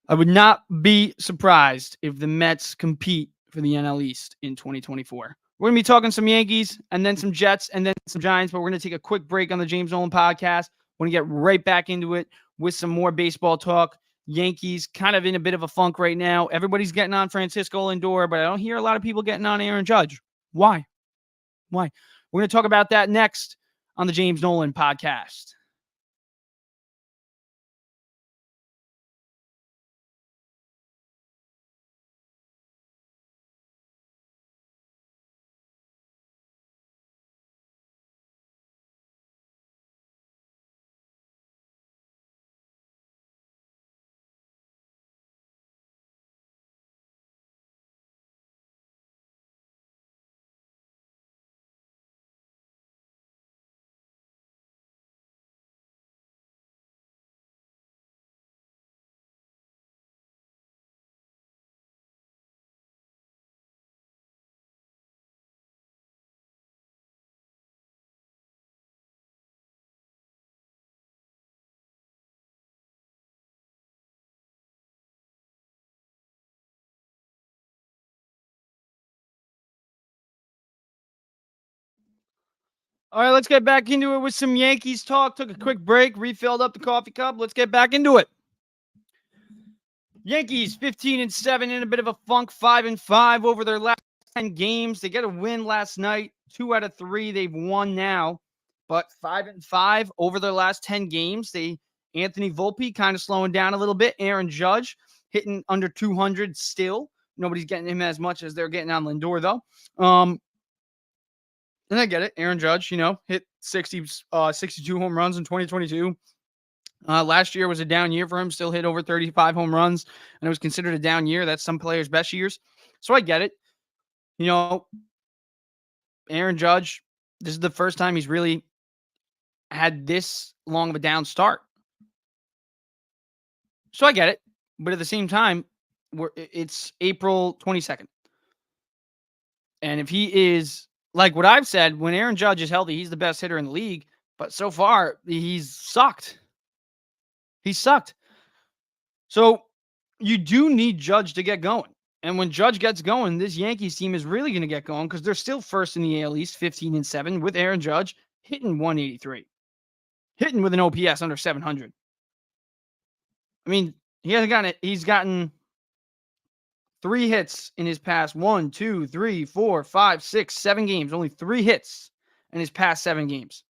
I would not be surprised if the Mets compete for the NL East in 2024. We're going to be talking some Yankees and then some Jets and then some Giants, but we're going to take a quick break on the James Nolan podcast. We're going to get right back into it with some more baseball talk. Yankees kind of in a bit of a funk right now. Everybody's getting on Francisco Lindor, but I don't hear a lot of people getting on Aaron Judge. Why? We're going to talk about that next on the James Nolan podcast. All right, let's get back into it with some Yankees talk. Took a quick break, refilled up the coffee cup. Let's get back into it. Yankees 15-7 in a bit of a funk, 5-5 over their last 10 games. They get a win last night, 2 out of 3 they've won now, but 5-5 over their last 10 games. Anthony Volpe kind of slowing down a little bit. Aaron Judge hitting under 200 still. Nobody's getting him as much as they're getting on Lindor though. And I get it. Aaron Judge, hit 62 home runs in 2022. Last year was a down year for him, still hit over 35 home runs, and it was considered a down year. That's some players' best years. So I get it. Aaron Judge, this is the first time he's really had this long of a down start. So I get it. But at the same time, it's April 22nd. And if he is, like what I've said, when Aaron Judge is healthy, he's the best hitter in the league. But so far, he's sucked. He sucked. So you do need Judge to get going. And when Judge gets going, this Yankees team is really going to get going because they're still first in the AL East, 15-7, with Aaron Judge hitting 183. Hitting with an OPS under 700. I mean, he's gotten 3 hits in his past 1, 2, 3, 4, 5, 6, 7 games. Only 3 hits in his past 7 games.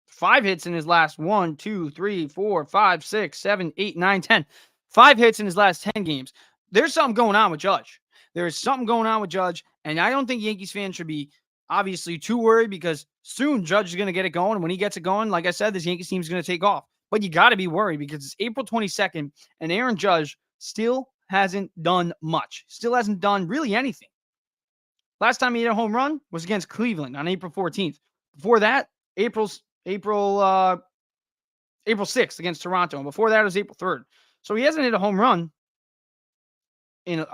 5 hits in his last 1, 2, 3, 4, 5, 6, 7, 8, 9, 10. 5 hits in his last 10 games. There's something going on with Judge. There is something going on with Judge, and I don't think Yankees fans should be obviously too worried because soon Judge is going to get it going. When he gets it going, like I said, this Yankees team is going to take off. But you got to be worried because it's April 22nd, and Aaron Judge still hasn't done much. Still hasn't done really anything. Last time he hit a home run was against Cleveland on April 14th. Before that, April 6th against Toronto. And before that, it was April 3rd. So he hasn't hit a home run in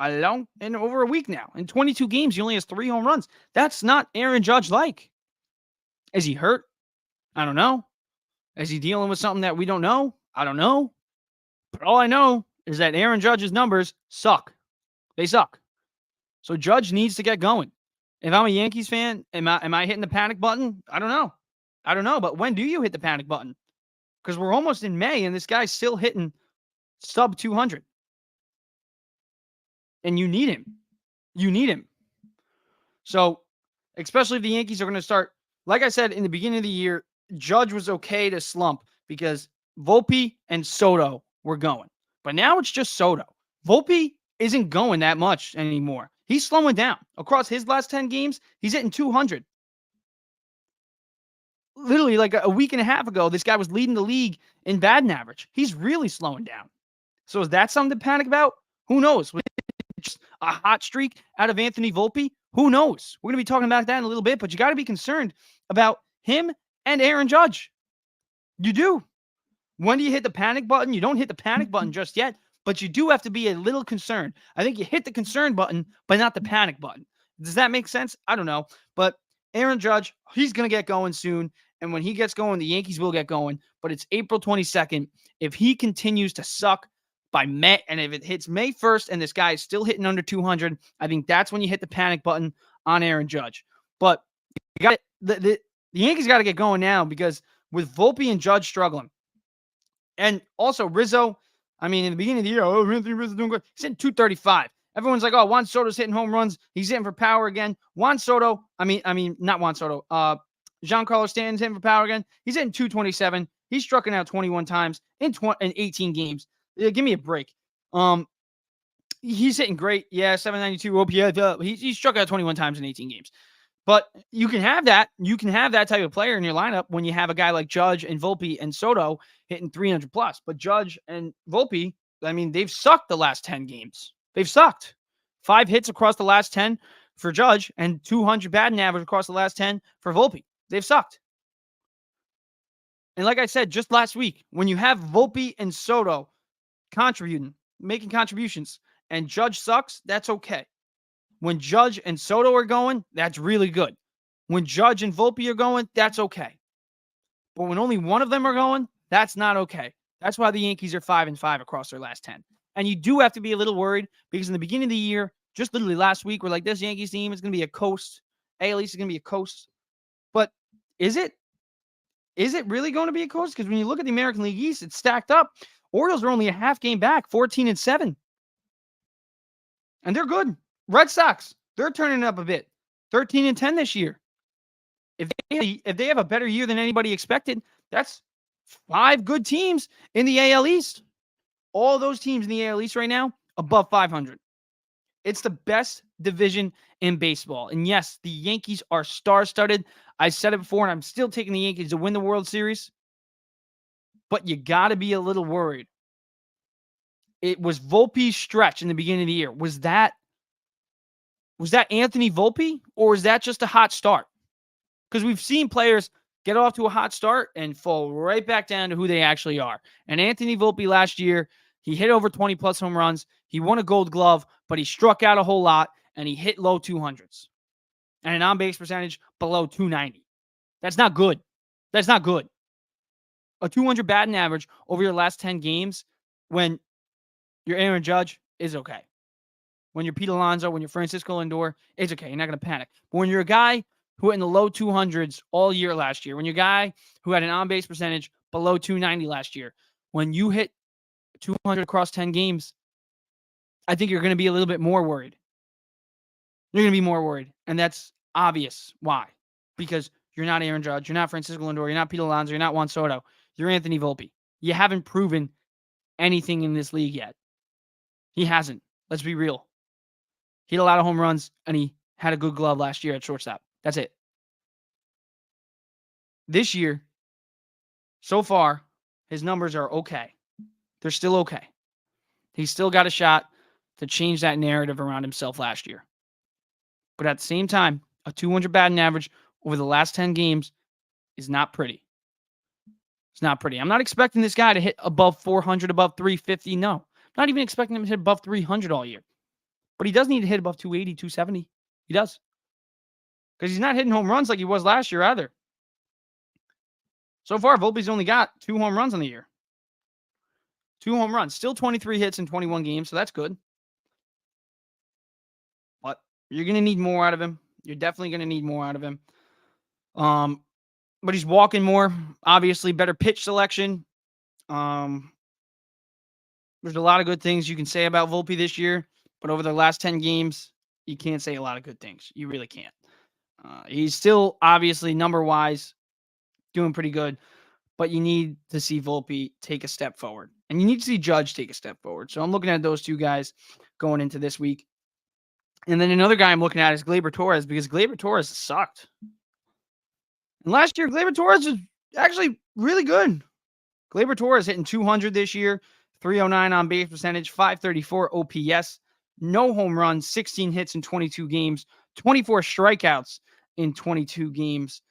over a week now. In 22 games, he only has 3 home runs. That's not Aaron Judge like. Is he hurt? I don't know. Is he dealing with something that we don't know? I don't know. But all I know is that Aaron Judge's numbers suck. They suck. So Judge needs to get going. If I'm a Yankees fan, am I hitting the panic button? I don't know. But when do you hit the panic button? Because we're almost in May and this guy's still hitting sub 200. And you need him. You need him. So, especially if the Yankees are going to start, like I said in the beginning of the year, Judge was okay to slump because Volpe and Soto were going. But now it's just Soto. Volpe isn't going that much anymore. He's slowing down. Across his last 10 games, he's hitting 200. Literally like a week and a half ago, this guy was leading the league in batting average. He's really slowing down. So is that something to panic about? Who knows? Just a hot streak out of Anthony Volpe? Who knows? We're going to be talking about that in a little bit, but you got to be concerned about him and Aaron Judge. You do. When do you hit the panic button? You don't hit the panic button just yet, but you do have to be a little concerned. I think you hit the concern button, but not the panic button. Does that make sense? I don't know. But Aaron Judge, he's going to get going soon. And when he gets going, the Yankees will get going. But it's April 22nd. If he continues to suck by May, and if it hits May 1st and this guy is still hitting under 200, I think that's when you hit the panic button on Aaron Judge. But you got the Yankees got to get going now because with Volpe and Judge struggling, and also Rizzo, I mean, in the beginning of the year, Anthony Rizzo doing good. He's hitting 235. Everyone's like, oh, Juan Soto's hitting home runs. He's hitting for power again. Juan Soto, not Juan Soto. Giancarlo Stanton's hitting for power again. He's hitting 227. He's struck out 21 times in 18 games. Give me a break. He's hitting great. Yeah, 792 OPS. He struck out 21 times in 18 games. But you can have that. You can have that type of player in your lineup when you have a guy like Judge and Volpe and Soto hitting 300 plus. But Judge and Volpe, I mean, they've sucked the last 10 games. They've sucked. 5 hits across the last 10 for Judge and 200 batting average across the last 10 for Volpe. They've sucked. And like I said, just last week, when you have Volpe and Soto making contributions, and Judge sucks, that's okay. When Judge and Soto are going, that's really good. When Judge and Volpe are going, that's okay. But when only one of them are going, that's not okay. That's why the Yankees are 5-5 across their last 10. And you do have to be a little worried because in the beginning of the year, just literally last week, we're like, this Yankees team is going to be a coast. AL East is going to be a coast. But Is it? Is it really going to be a close? Because when you look at the American League East, it's stacked up. Orioles are only a half game back, 14-7. And they're good. Red Sox, they're turning it up a bit. 13-10 this year. If they have a better year than anybody expected, that's 5 good teams in the AL East. All those teams in the AL East right now, above 500. It's the best division in baseball. And yes, the Yankees are star-studded. I said it before, and I'm still taking the Yankees to win the World Series. But you got to be a little worried. It was Volpe's stretch in the beginning of the year. Was that Anthony Volpe, or was that just a hot start? Because we've seen players get off to a hot start and fall right back down to who they actually are. And Anthony Volpe last year, he hit over 20-plus home runs. He won a Gold Glove, but he struck out a whole lot, and he hit low 200s. And an on-base percentage below 290. That's not good. That's not good. A 200 batting average over your last 10 games when you're Aaron Judge is okay. When you're Pete Alonso, when you're Francisco Lindor, it's okay. You're not going to panic. But when you're a guy who hit in the low 200s all year last year, when you're a guy who had an on-base percentage below 290 last year, when you hit 200 across 10 games, I think you're going to be a little bit more worried. You're going to be more worried. And that's obvious. Why? Because you're not Aaron Judge. You're not Francisco Lindor. You're not Pete Alonso. You're not Juan Soto. You're Anthony Volpe. You haven't proven anything in this league yet. He hasn't. Let's be real. He had a lot of home runs, and he had a good glove last year at shortstop. That's it. This year, so far, his numbers are okay. They're still okay. He's still got a shot to change that narrative around himself last year. But at the same time, a 200 batting average over the last 10 games is not pretty. It's not pretty. I'm not expecting this guy to hit above 400, above 350. No. I'm not even expecting him to hit above 300 all year. But he does need to hit above 280, 270. He does. Because he's not hitting home runs like he was last year either. So far, Volpe's only got 2 home runs on the year. 2 home runs. Still 23 hits in 21 games, so that's good. But you're going to need more out of him. You're definitely going to need more out of him. But he's walking more. Obviously, better pitch selection. There's a lot of good things you can say about Volpe this year. But over the last 10 games, you can't say a lot of good things. You really can't. He's still, obviously, number-wise, doing pretty good. But you need to see Volpe take a step forward. And you need to see Judge take a step forward. So I'm looking at those 2 guys going into this week. And then another guy I'm looking at is Gleyber Torres, because Gleyber Torres sucked. And last year, Gleyber Torres was actually really good. Gleyber Torres hitting 200 this year, 309 on base percentage, 534 OPS, no home runs, 16 hits in 22 games, 24 strikeouts in 22 games.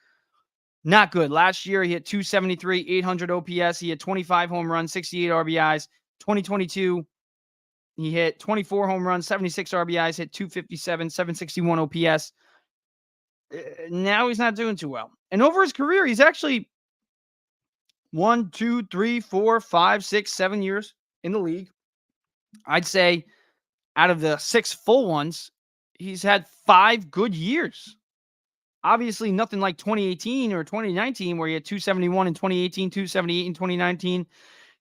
Not good. Last year, he hit 273, 800 OPS. He had 25 home runs, 68 RBIs. 2022, he hit 24 home runs, 76 RBIs, hit 257, 761 OPS. Now he's not doing too well. And over his career, he's actually 1, 2, 3, 4, 5, 6, 7 years in the league. I'd say out of the 6 full ones, he's had 5 good years. Obviously, nothing like 2018 or 2019, where he had 271 in 2018, 278 in 2019,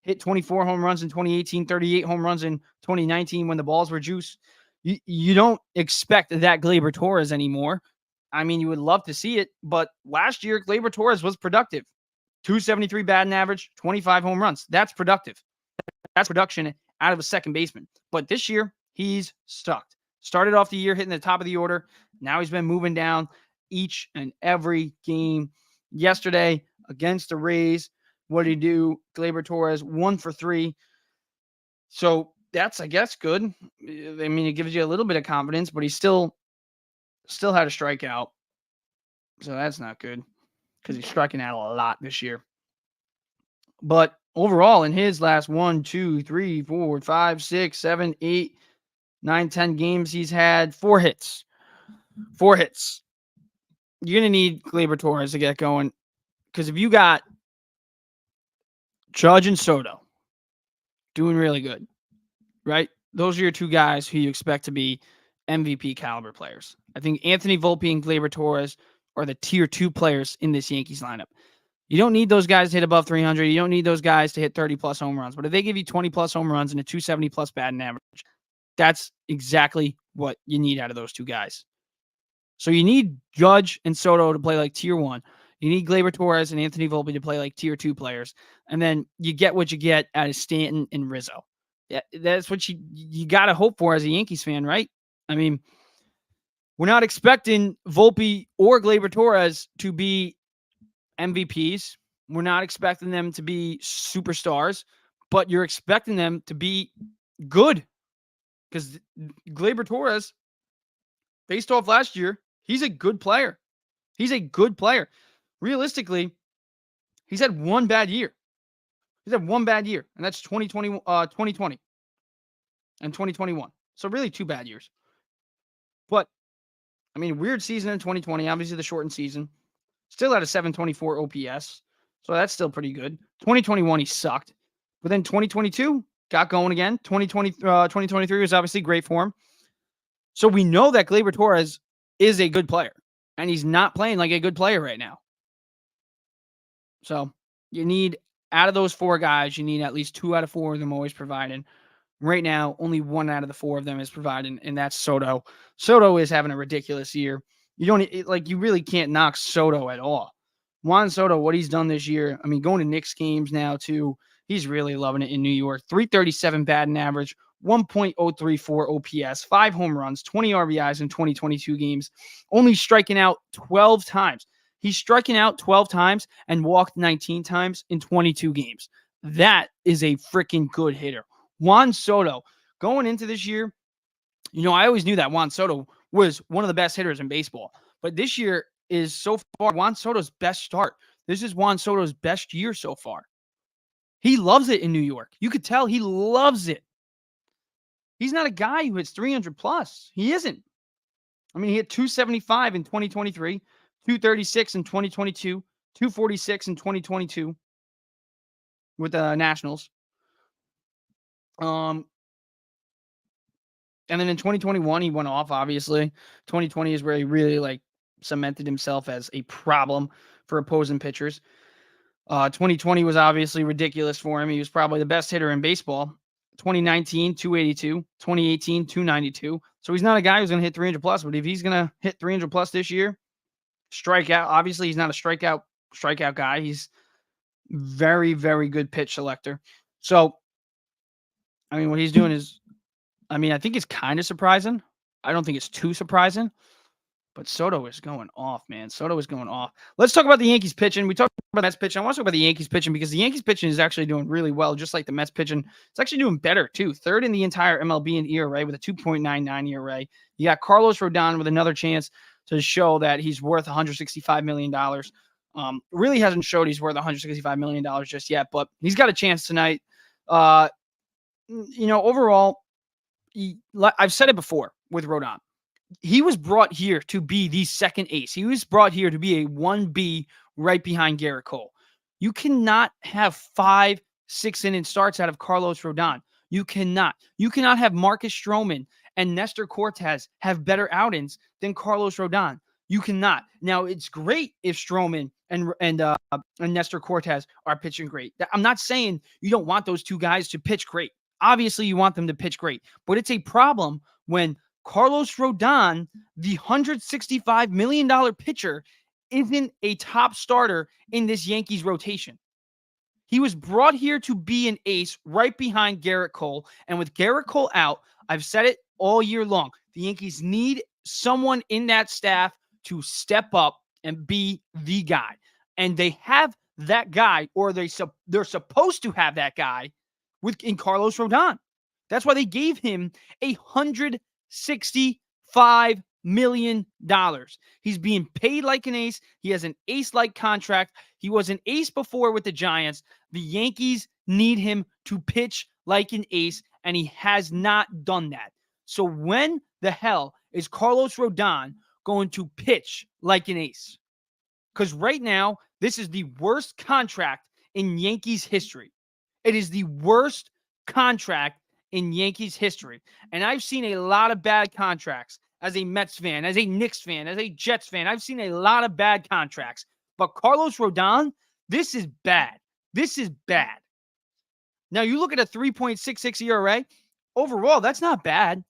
hit 24 home runs in 2018, 38 home runs in 2019 when the balls were juice. You don't expect that Gleyber Torres anymore. I mean, you would love to see it, but last year, Gleyber Torres was productive. 273 batting average, 25 home runs. That's productive. That's production out of a second baseman. But this year, he's sucked. Started off the year hitting the top of the order. Now he's been moving down each and every game. Yesterday, against the Rays, what did he do? Gleyber Torres, 1 for 3. So that's, I guess, good. I mean, it gives you a little bit of confidence, but he still had a strikeout. So that's not good, because he's striking out a lot this year. But overall, in his last 1, 2, 3, 4, 5, 6, 7, 8, 9, 10 games, he's had 4 hits. 4 hits. You're going to need Gleyber Torres to get going, because if you got Judge and Soto doing really good, right? Those are your 2 guys who you expect to be MVP caliber players. I think Anthony Volpe and Gleyber Torres are the tier 2 players in this Yankees lineup. You don't need those guys to hit above 300. You don't need those guys to hit 30-plus home runs. But if they give you 20-plus home runs and a 270-plus batting average, that's exactly what you need out of those two guys. So you need Judge and Soto to play like tier 1. You need Gleyber Torres and Anthony Volpe to play like tier 2 players. And then you get what you get out of Stanton and Rizzo. Yeah, that's what you got to hope for as a Yankees fan, right? I mean, we're not expecting Volpe or Gleyber Torres to be MVPs. We're not expecting them to be superstars, but you're expecting them to be good because Gleyber Torres, based off last year, he's a good player. He's a good player. Realistically, he's had one bad year. He's had one bad year, and that's 2020 and 2021. So really 2 bad years. But, I mean, weird season in 2020, obviously the shortened season. Still had a 724 OPS, so that's still pretty good. 2021, he sucked. But then 2022, got going again. 2023 was obviously great for him. So we know that Gleyber Torres is a good player, and he's not playing like a good player right now. So you need, out of those 4 guys, you need at least 2 out of 4 of them always providing. Right now, only 1 out of the 4 of them is providing, and that's Soto. Soto is having a ridiculous year. You really can't knock Soto at all. Juan Soto, what he's done this year, I mean, going to Knicks games now too, he's really loving it in New York. 337 batting average, 1.034 OPS, 5 home runs, 20 RBIs in 2022 games, only striking out 12 times. He's striking out 12 times and walked 19 times in 22 games. That is a freaking good hitter. Juan Soto, going into this year, I always knew that Juan Soto was one of the best hitters in baseball. But this year is so far Juan Soto's best start. This is Juan Soto's best year so far. He loves it in New York. You could tell he loves it. He's not a guy who hits 300 plus. He isn't. I mean, he hit 275 in 2023, 236 in 2022, 246 in 2022 with the Nationals. And then in 2021, he went off, obviously. 2020 is where he really, cemented himself as a problem for opposing pitchers. 2020 was obviously ridiculous for him. He was probably the best hitter in baseball. 2019, 282. 2018, 292. So he's not a guy who's going to hit 300 plus, but if he's going to hit 300 plus this year, strikeout. Obviously, he's not a strikeout guy. He's very, very good pitch selector. So, I mean, what he's doing is, I think it's kind of surprising. I don't think it's too surprising. But Soto is going off, man. Soto is going off. Let's talk about the Yankees pitching. We talked about the Mets pitching. I want to talk about the Yankees pitching because the Yankees pitching is actually doing really well, just like the Mets pitching. It's actually doing better, too. 3rd in the entire MLB in ERA with a 2.99 ERA. You got Carlos Rodon with another chance to show that he's worth $165 million. Really hasn't showed he's worth $165 million just yet, but he's got a chance tonight. Overall, I've said it before with Rodon. He was brought here to be the second ace. He was brought here to be a 1B right behind Garrett Cole. You cannot have 5-6 inning starts out of Carlos Rodon. You cannot. You cannot have Marcus Stroman and Nestor Cortez have better outings than Carlos Rodon. You cannot. Now, it's great if Stroman and Nestor Cortez are pitching great. I'm not saying you don't want those 2 guys to pitch great. Obviously, you want them to pitch great. But it's a problem when Carlos Rodon, the $165 million pitcher, isn't a top starter in this Yankees rotation. He was brought here to be an ace right behind Garrett Cole. And with Garrett Cole out, I've said it all year long, the Yankees need someone in that staff to step up and be the guy. And they have that guy, or they're supposed to have that guy in Carlos Rodon. That's why they gave him $165 million. He's being paid like an ace. He has an ace-like contract. He was an ace before with the Giants. The Yankees need him to pitch like an ace, and he has not done that. So when the hell is Carlos Rodon going to pitch like an ace? Because right now, this is the worst contract in Yankees history. It is the worst contract in Yankees history. And I've seen a lot of bad contracts as a Mets fan, as a Knicks fan, as a Jets fan. I've seen a lot of bad contracts. But Carlos Rodon, this is bad. This is bad. Now, you look at a 3.66 ERA. Overall, that's not bad.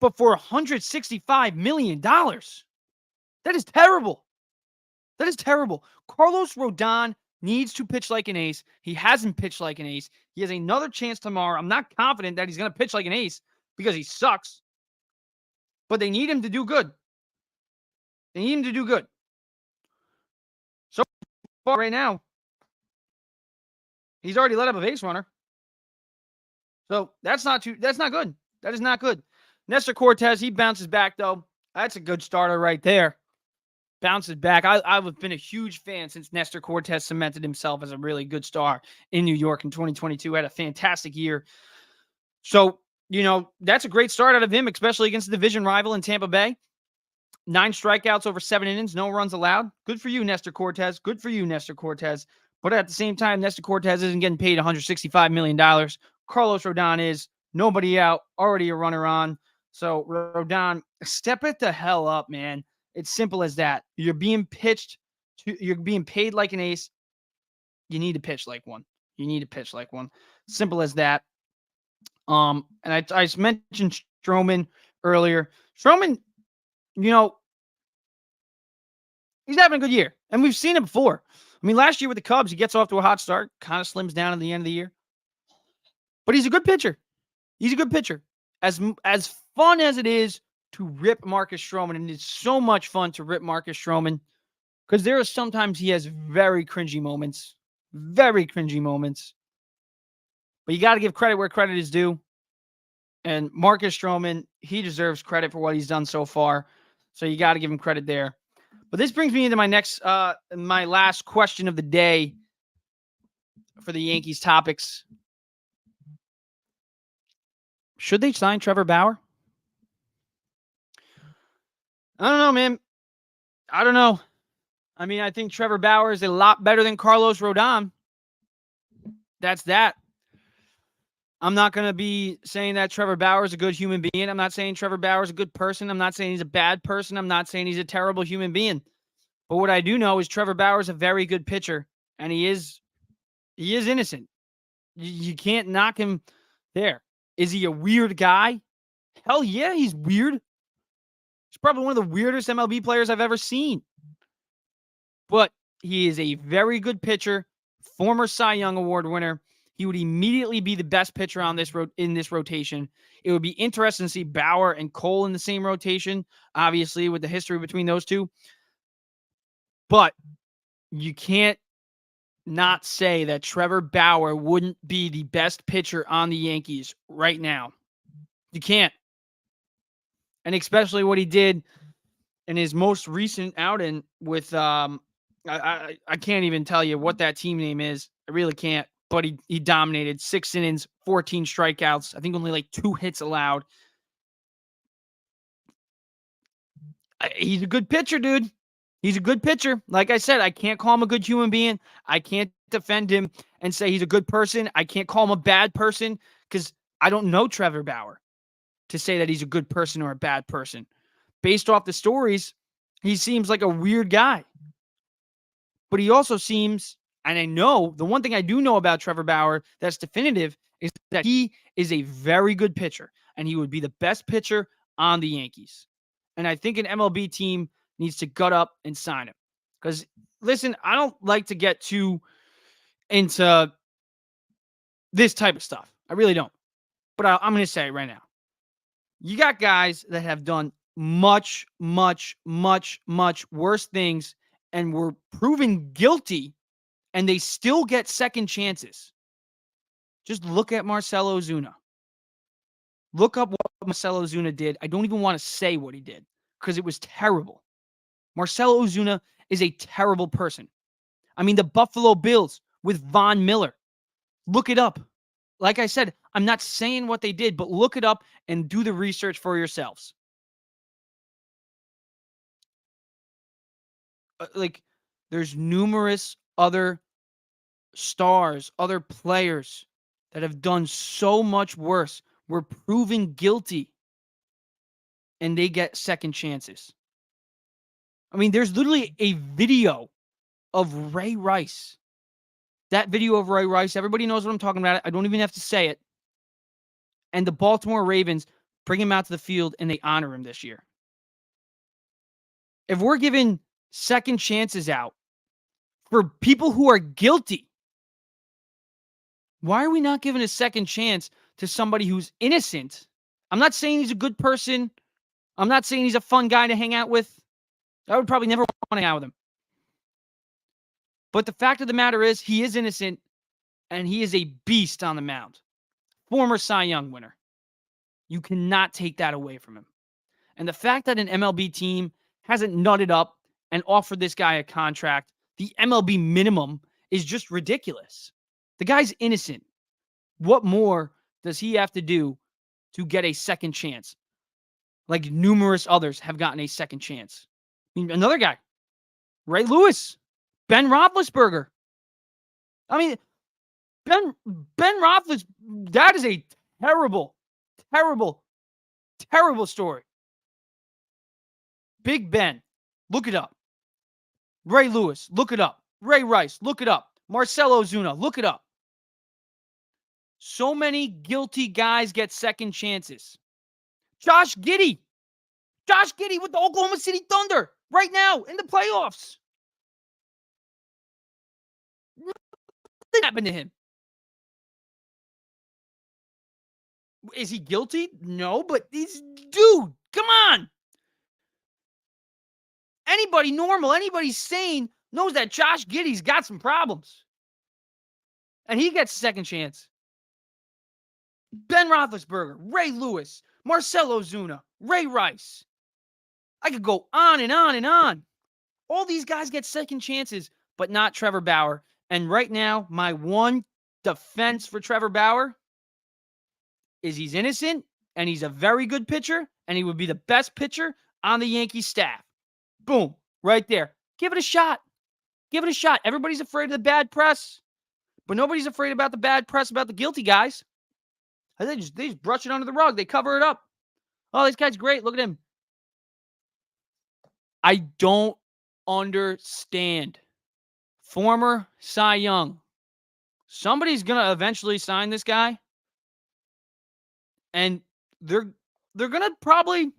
But for $165 million, that is terrible. That is terrible. Carlos Rodon needs to pitch like an ace. He hasn't pitched like an ace. He has another chance tomorrow. I'm not confident that he's going to pitch like an ace because he sucks. But they need him to do good. They need him to do good. So far right now, he's already let up a base runner. So that's not good. That is not good. Nestor Cortez, he bounces back, though. That's a good starter right there. Bounces back. I've been a huge fan since Nestor Cortez cemented himself as a really good star in New York in 2022. Had a fantastic year. So, that's a great start out of him, especially against the division rival in Tampa Bay. 9 strikeouts over 7 innings, no runs allowed. Good for you, Nestor Cortez. Good for you, Nestor Cortez. But at the same time, Nestor Cortez isn't getting paid $165 million. Carlos Rodon is. Nobody out. Already a runner on. So, Rodon, step it the hell up, man. It's simple as that. You're being paid like an ace. You need to pitch like one. Simple as that. And I mentioned Stroman earlier. Stroman, he's having a good year. And we've seen it before. I mean, last year with the Cubs, he gets off to a hot start, kind of slims down at the end of the year. But he's a good pitcher. As fun as it is to rip Marcus Stroman, and it's so much fun to rip Marcus Stroman, because there are sometimes he has very cringy moments. But you got to give credit where credit is due. And Marcus Stroman, he deserves credit for what he's done so far. So you got to give him credit there. But this brings me into my last question of the day for the Yankees topics. Should they sign Trevor Bauer? I don't know, man. I don't know. I mean, I think Trevor Bauer is a lot better than Carlos Rodon. That's that. I'm not going to be saying that Trevor Bauer is a good human being. I'm not saying Trevor Bauer is a good person. I'm not saying he's a bad person. I'm not saying he's a terrible human being. But what I do know is Trevor Bauer is a very good pitcher, and he is innocent. You can't knock him there. Is he a weird guy? Hell yeah, he's weird. He's probably one of the weirdest MLB players I've ever seen. But he is a very good pitcher, former Cy Young Award winner. He would immediately be the best pitcher on in this rotation. It would be interesting to see Bauer and Cole in the same rotation, obviously, with the history between those two. But you can't not say that Trevor Bauer wouldn't be the best pitcher on the Yankees right now. You can't. And especially what he did in his most recent outing with I can't even tell you what that team name is. I really can't. But he dominated 6 innings, 14 strikeouts. I think only like 2 hits allowed. He's a good pitcher, dude. He's a good pitcher. Like I said, I can't call him a good human being. I can't defend him and say he's a good person. I can't call him a bad person because I don't know Trevor Bauer to say that he's a good person or a bad person. Based off the stories, he seems like a weird guy. But he also seems, and I know, the one thing I do know about Trevor Bauer that's definitive is that he is a very good pitcher, and he would be the best pitcher on the Yankees. And I think an MLB team needs to gut up and sign him. Because, listen, I don't like to get too into this type of stuff. I really don't. But I'm going to say it right now. You got guys that have done much, much, much, much worse things and were proven guilty, and they still get second chances. Just look at Marcell Ozuna. Look up what Marcell Ozuna did. I don't even want to say what he did because it was terrible. Marcell Ozuna is a terrible person. I mean, the Buffalo Bills with Von Miller. Look it up. Like I said, I'm not saying what they did, but look it up and do the research for yourselves. There's numerous other stars, other players that have done so much worse. Were proven guilty and they get second chances. I mean, there's literally a video of Ray Rice. That video of Ray Rice, everybody knows what I'm talking about. I don't even have to say it. And the Baltimore Ravens bring him out to the field and they honor him this year. If we're giving second chances out for people who are guilty, why are we not giving a second chance to somebody who's innocent? I'm not saying he's a good person. I'm not saying he's a fun guy to hang out with. I would probably never want to hang out with him. But the fact of the matter is, he is innocent, and he is a beast on the mound. Former Cy Young winner. You cannot take that away from him. And the fact that an MLB team hasn't nutted up and offered this guy a contract, the MLB minimum, is just ridiculous. The guy's innocent. What more does he have to do to get a second chance? Like numerous others have gotten a second chance. I mean, another guy, Ray Lewis, Ben Roethlisberger. I mean, Ben Roethlisberger, that is a terrible, terrible, terrible story. Big Ben, look it up. Ray Lewis, look it up. Ray Rice, look it up. Marcelo Ozuna, look it up. So many guilty guys get second chances. Josh Giddey with the Oklahoma City Thunder right now in the playoffs. Nothing happened to him. Is he guilty? No, but dude, come on. Anybody normal, anybody sane knows that Josh Giddey's got some problems. And he gets a second chance. Ben Roethlisberger, Ray Lewis, Marcelo Ozuna, Ray Rice. I could go on and on and on. All these guys get second chances, but not Trevor Bauer. And right now, my one defense for Trevor Bauer is he's innocent, and he's a very good pitcher, and he would be the best pitcher on the Yankees staff. Boom, right there. Give it a shot. Give it a shot. Everybody's afraid of the bad press, but nobody's afraid about the bad press about the guilty guys. They just brush it under the rug. They cover it up. Oh, this guy's great. Look at him. I don't understand. Former Cy Young. Somebody's going to eventually sign this guy. And they're going to probably...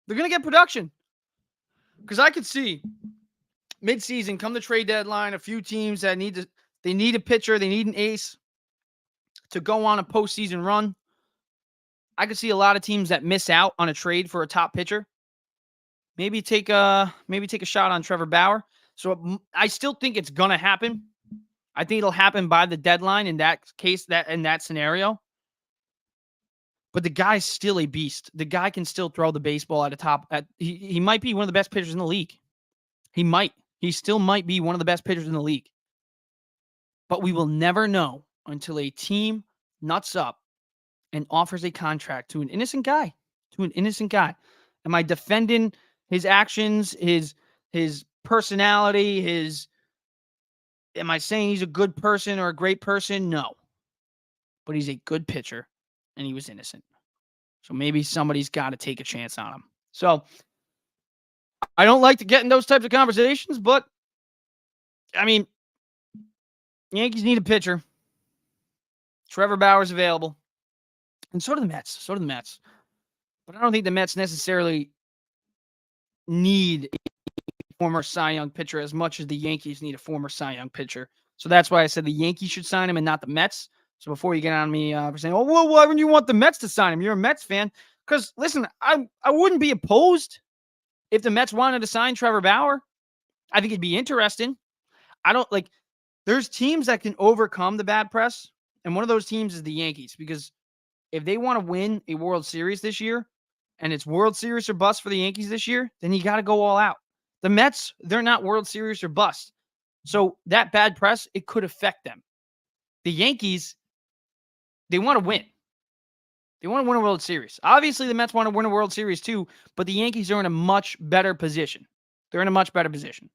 They're going to get production. Because I could see mid-season, come the trade deadline, a few teams that they need a pitcher, they need an ace to go on a postseason run. I could see a lot of teams that miss out on a trade for a top pitcher. Maybe take a shot on Trevor Bauer. So I still think it's gonna happen. I think it'll happen by the deadline in that case, in that scenario. But the guy's still a beast. The guy can still throw the baseball at a top. He might be one of the best pitchers in the league. He still might be one of the best pitchers in the league. But we will never know until a team nuts up and offers a contract to an innocent guy. Am I defending his actions, his personality, am I saying he's a good person or a great person? No. But he's a good pitcher, and he was innocent. So maybe somebody's got to take a chance on him. So I don't like to get in those types of conversations, but I mean, Yankees need a pitcher. Trevor Bauer's available. And so do the Mets. But I don't think the Mets necessarily need a former Cy Young pitcher as much as the Yankees need a former Cy Young pitcher. So that's why I said the Yankees should sign him and not the Mets. So before you get on me for saying, oh, well, why wouldn't you want the Mets to sign him? You're a Mets fan. Because, listen, I wouldn't be opposed if the Mets wanted to sign Trevor Bauer. I think it'd be interesting. There's teams that can overcome the bad press. And one of those teams is the Yankees. Because if they want to win a World Series this year, and it's World Series or bust for the Yankees this year, then you got to go all out. The Mets, they're not World Series or bust. So that bad press, it could affect them. The Yankees, they want to win. They want to win a World Series. Obviously, the Mets want to win a World Series too, but the Yankees are in a much better position. They're in a much better position.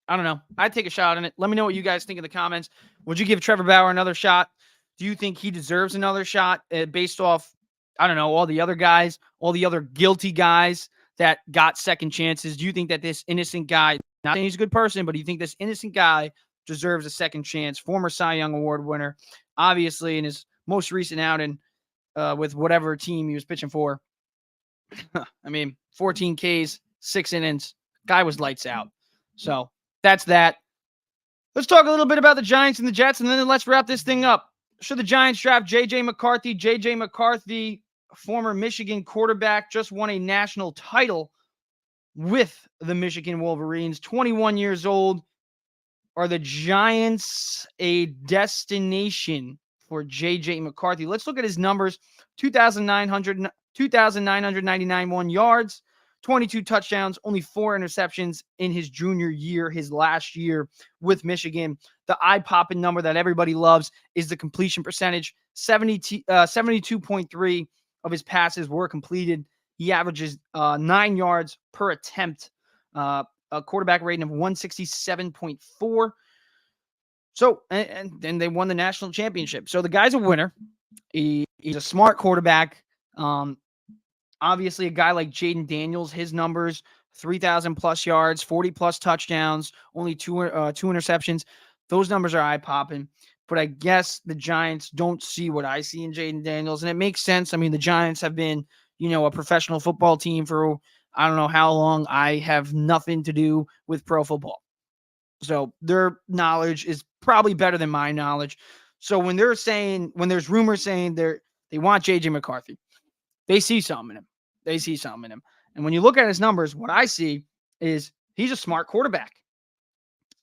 I don't know. I'd take a shot on it. Let me know what you guys think in the comments. Would you give Trevor Bauer another shot? Do you think he deserves another shot based off I don't know, all the other guys, all the other guilty guys that got second chances? Do you think that this innocent guy, not saying he's a good person, but do you think this innocent guy deserves a second chance? Former Cy Young Award winner, obviously in his most recent outing with whatever team he was pitching for. I mean, 14 Ks, 6 innings. Guy was lights out. So that's that. Let's talk a little bit about the Giants and the Jets, and then let's wrap this thing up. Should the Giants draft J.J. McCarthy? J.J. McCarthy, former Michigan quarterback, just won a national title with the Michigan Wolverines. 21 years old. Are the Giants a destination for J.J. McCarthy? Let's look at his numbers. 2,991 yards, 22 touchdowns, only 4 interceptions in his junior year, his last year with Michigan. The eye-popping number that everybody loves is the completion percentage. 72.3 of his passes were completed. He averages 9 yards per attempt, a quarterback rating of 167.4. So, and then they won the national championship. So the guy's a winner. He's a smart quarterback. Obviously, a guy like Jaden Daniels, his numbers, 3,000 plus yards, 40 plus touchdowns, only two interceptions. Those numbers are eye-popping. But I guess the Giants don't see what I see in Jaden Daniels, and it makes sense. I mean, the Giants have been, a professional football team for I don't know how long. I have nothing to do with pro football. So their knowledge is probably better than my knowledge. So when there's rumors saying they want J.J. McCarthy, they see something in him. And when you look at his numbers, what I see is he's a smart quarterback.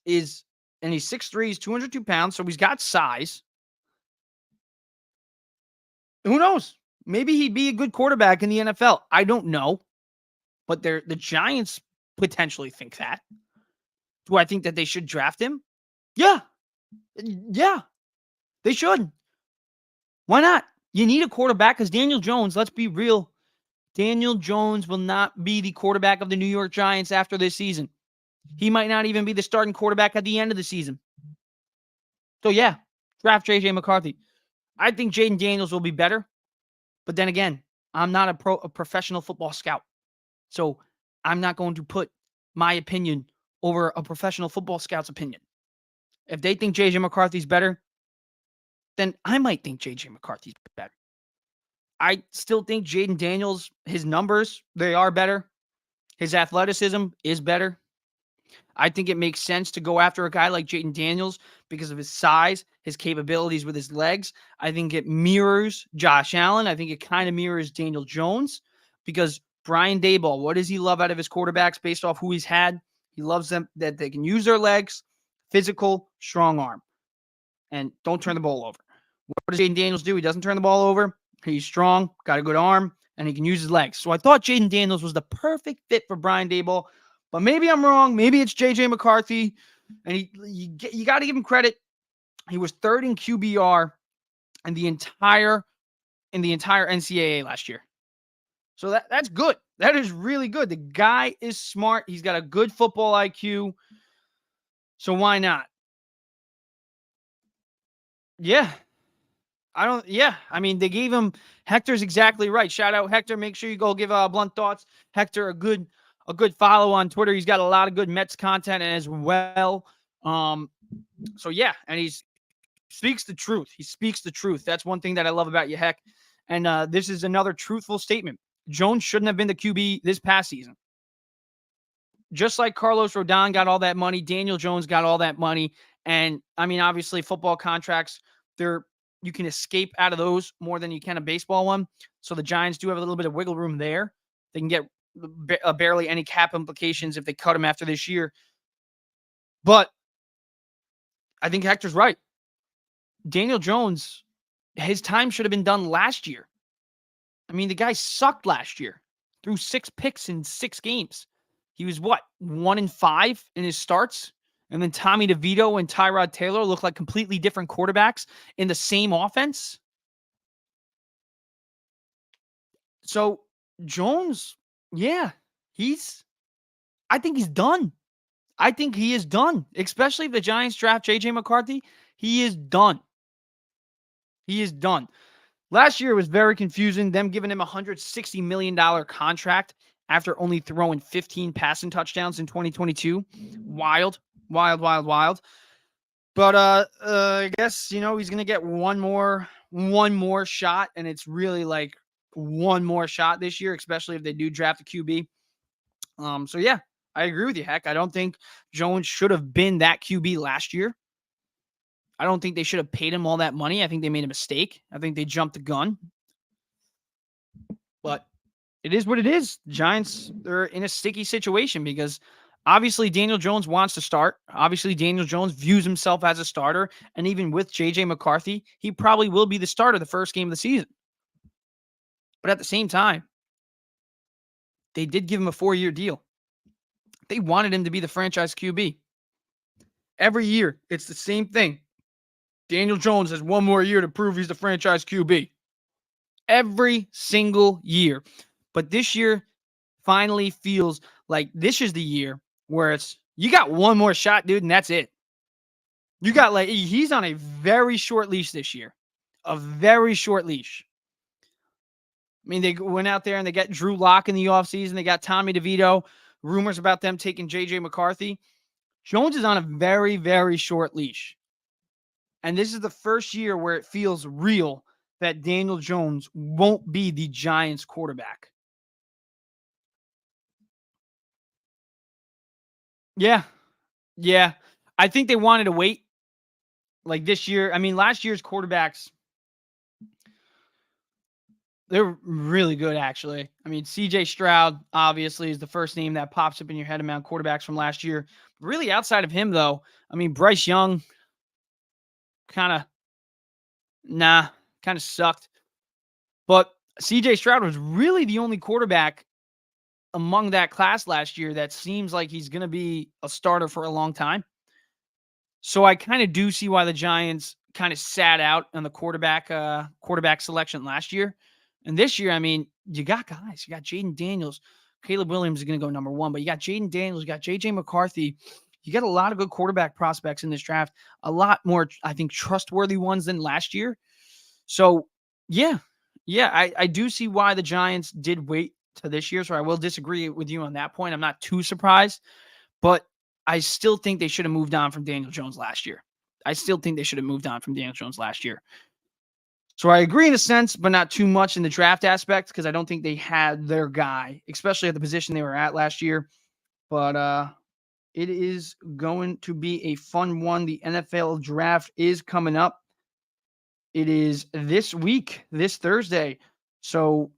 And he's 6'3", he's 202 pounds, so he's got size. Who knows? Maybe he'd be a good quarterback in the NFL. I don't know. But the Giants potentially think that. Do I think that they should draft him? Yeah. Yeah. They should. Why not? You need a quarterback because Daniel Jones, let's be real, Daniel Jones will not be the quarterback of the New York Giants after this season. He might not even be the starting quarterback at the end of the season. So, yeah, draft J.J. McCarthy. I think Jaden Daniels will be better. But then again, I'm not a professional football scout. So, I'm not going to put my opinion over a professional football scout's opinion. If they think J.J. McCarthy's better, then I might think J.J. McCarthy's better. I still think Jaden Daniels, his numbers, they are better. His athleticism is better. I think it makes sense to go after a guy like Jaden Daniels because of his size, his capabilities with his legs. I think it mirrors Josh Allen. I think it kind of mirrors Daniel Jones because Brian Daboll, what does he love out of his quarterbacks based off who he's had? He loves them that they can use their legs, physical, strong arm, and don't turn the ball over. What does Jaden Daniels do? He doesn't turn the ball over. He's strong, got a good arm, and he can use his legs. So I thought Jaden Daniels was the perfect fit for Brian Daboll, but maybe I'm wrong. Maybe it's J.J. McCarthy, and you got to give him credit. He was third in QBR in the entire NCAA last year. So that's good. That is really good. The guy is smart. He's got a good football IQ. So why not? Yeah. I mean, they gave him, Hector's exactly right. Shout out Hector. Make sure you go give Blunt Thoughts. Hector, a good follow on Twitter. He's got a lot of good Mets content as well. So yeah, and he speaks the truth. He speaks the truth. That's one thing that I love about you, Heck. And this is another truthful statement. Jones shouldn't have been the QB this past season. Just like Carlos Rodon got all that money, Daniel Jones got all that money. And I mean, obviously football contracts, you can escape out of those more than you can a baseball one. So the Giants do have a little bit of wiggle room there. They can get barely any cap implications if they cut him after this year. But I think Hector's right. Daniel Jones, his time should have been done last year. I mean, the guy sucked last year. Threw 6 picks in 6 games. He was 1-5 in his starts? And then Tommy DeVito and Tyrod Taylor look like completely different quarterbacks in the same offense. So Jones, yeah, I think he's done. I think he is done, especially if the Giants draft J.J. McCarthy. He is done. He is done. Last year was very confusing, them giving him a $160 million contract after only throwing 15 passing touchdowns in 2022. Wild, wild, wild, wild. But I guess, he's going to get one more shot, and it's really like one more shot this year, especially if they do draft a QB. So yeah, I agree with you. Heck, I don't think Jones should have been that QB last year. I don't think they should have paid him all that money. I think they made a mistake. I think they jumped the gun. But it is what it is. The Giants, they're in a sticky situation because obviously Daniel Jones wants to start. Obviously, Daniel Jones views himself as a starter. And even with J.J. McCarthy, he probably will be the starter the first game of the season. But at the same time, they did give him a 4-year deal. They wanted him to be the franchise QB. Every year, it's the same thing. Daniel Jones has one more year to prove he's the franchise QB. Every single year. But this year finally feels like this is the year where it's, you got one more shot, dude, and that's it. You got he's on a very short leash this year. A very short leash. I mean, they went out there and they got Drew Lock in the offseason. They got Tommy DeVito. Rumors about them taking J.J. McCarthy. Jones is on a very, very short leash. And this is the first year where it feels real that Daniel Jones won't be the Giants quarterback. Yeah. Yeah. I think they wanted to wait. Like this year, I mean, last year's quarterbacks, they're really good, actually. I mean, CJ Stroud, obviously, is the first name that pops up in your head among quarterbacks from last year. Really, outside of him, though, I mean, Bryce Young kind of sucked. But CJ Stroud was really the only quarterback among that class last year that seems like he's going to be a starter for a long time. So I kind of do see why the Giants kind of sat out on the quarterback selection last year. And this year, I mean, you got guys. You got Jaden Daniels. Caleb Williams is going to go number 1. But you got Jaden Daniels. You got J.J. McCarthy. You got a lot of good quarterback prospects in this draft. A lot more, I think, trustworthy ones than last year. So, yeah, I do see why the Giants did wait to this year. So I will disagree with you on that point. I'm not too surprised. But I still think they should have moved on from Daniel Jones last year. So I agree in a sense, but not too much in the draft aspect because I don't think they had their guy, especially at the position they were at last year. But it is going to be a fun one. The NFL draft is coming up. It is this week, this Thursday. So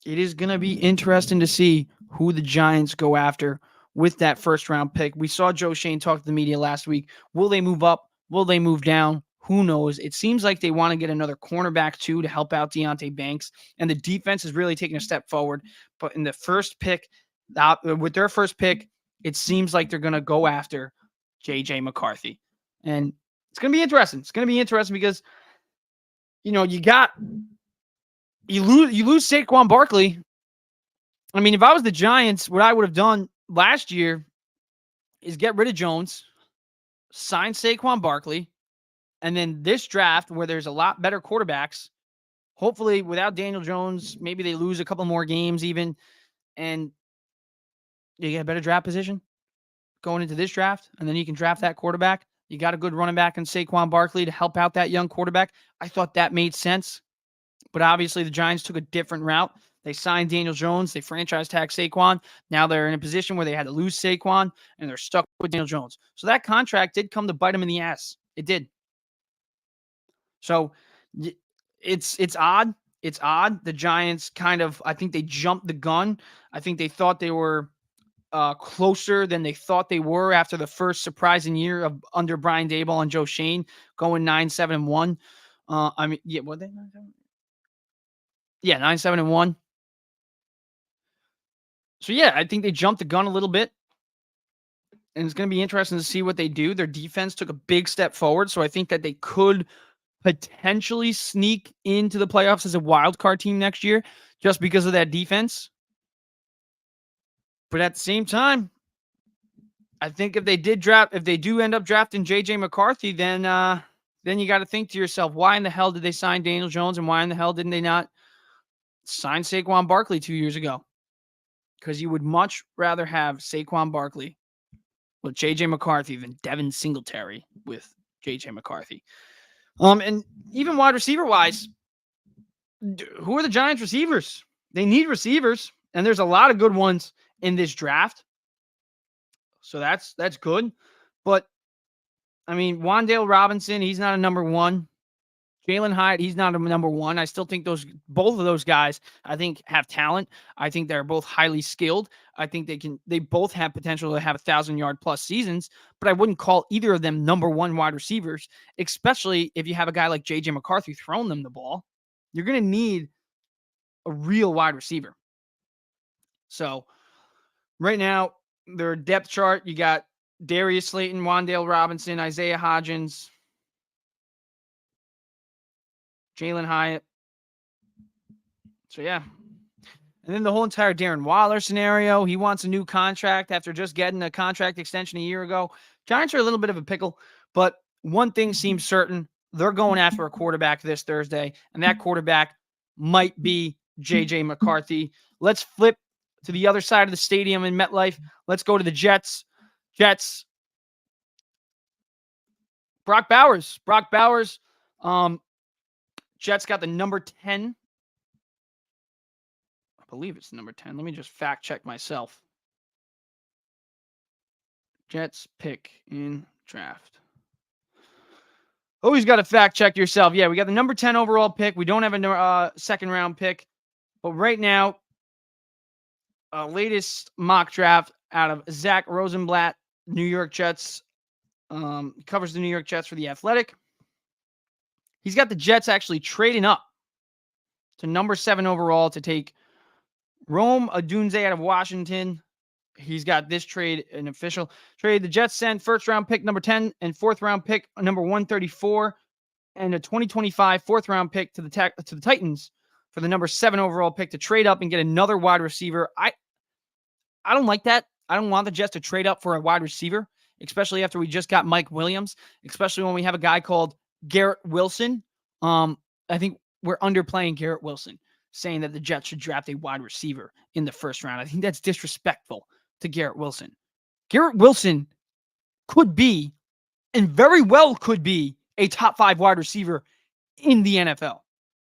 it is going to be interesting to see who the Giants go after with that first round pick. We saw Joe Shane talk to the media last week. Will they move up? Will they move down? Who knows? It seems like they want to get another cornerback too to help out Deonte Banks. And the defense is really taking a step forward. But in the first pick, with their first pick, it seems like they're going to go after J.J. McCarthy. And it's going to be interesting. It's going to be interesting because, you lose Saquon Barkley. I mean, if I was the Giants, what I would have done last year is get rid of Jones, sign Saquon Barkley, and then this draft where there's a lot better quarterbacks, hopefully without Daniel Jones, maybe they lose a couple more games even, and you get a better draft position going into this draft, and then you can draft that quarterback. You got a good running back in Saquon Barkley to help out that young quarterback. I thought that made sense, but obviously the Giants took a different route. They signed Daniel Jones. They franchise tagged Saquon. Now they're in a position where they had to lose Saquon, and they're stuck with Daniel Jones. So that contract did come to bite them in the ass. It did. So it's odd. It's odd. The Giants I think they jumped the gun. I think they thought they were closer than they thought they were after the first surprising year of under Brian Daboll and Joe Shane going 9-7-1. I mean, yeah, what they 9-7? Yeah, 9-7-1. So yeah, I think they jumped the gun a little bit. And it's going to be interesting to see what they do. Their defense took a big step forward, so I think that they could potentially sneak into the playoffs as a wild card team next year just because of that defense. But at the same time, I think if they do end up drafting J.J. McCarthy, then then you got to think to yourself, why in the hell did they sign Daniel Jones, and why in the hell didn't they not sign Saquon Barkley 2 years ago? Because you would much rather have Saquon Barkley with J.J. McCarthy than Devin Singletary with J.J. McCarthy. And even wide receiver wise, who are the Giants receivers? They need receivers, and there's a lot of good ones in this draft. So that's good. But I mean, Wan'Dale Robinson, he's not a number one. Jalen Hyatt, he's not a number one. I still think both of those guys, I think, have talent. I think they're both highly skilled. I think they both have potential to have 1,000-yard plus seasons, but I wouldn't call either of them number one wide receivers, especially if you have a guy like J.J. McCarthy throwing them the ball. You're going to need a real wide receiver. So right now, their depth chart, you got Darius Slayton, Wan'Dale Robinson, Isaiah Hodgins, Jalen Hyatt. So, yeah. And then the whole entire Darren Waller scenario. He wants a new contract after just getting a contract extension a year ago. Giants are a little bit of a pickle, but one thing seems certain. They're going after a quarterback this Thursday, and that quarterback might be J.J. McCarthy. Let's flip to the other side of the stadium in MetLife. Let's go to the Jets. Brock Bowers. Jets got the number 10. I believe it's number 10. Let me just fact check myself. Jets pick in draft. Always got to fact check yourself. Yeah, we got the number 10 overall pick. We don't have a second round pick. But right now, latest mock draft out of Zach Rosenblatt, New York Jets. Covers the New York Jets for The Athletic. He's got the Jets actually trading up to number 7 overall to take Rome Odunze out of Washington. He's got this trade, an official trade. The Jets sent first-round pick number 10 and fourth-round pick number 134 and a 2025 fourth-round pick to the Titans for the number 7 overall pick to trade up and get another wide receiver. I don't like that. I don't want the Jets to trade up for a wide receiver, especially after we just got Mike Williams, especially when we have a guy called Garrett Wilson. I think we're underplaying Garrett Wilson, saying that the Jets should draft a wide receiver in the first round. I think that's disrespectful to Garrett Wilson. Garrett Wilson could be, and very well could be, a top 5 wide receiver in the NFL.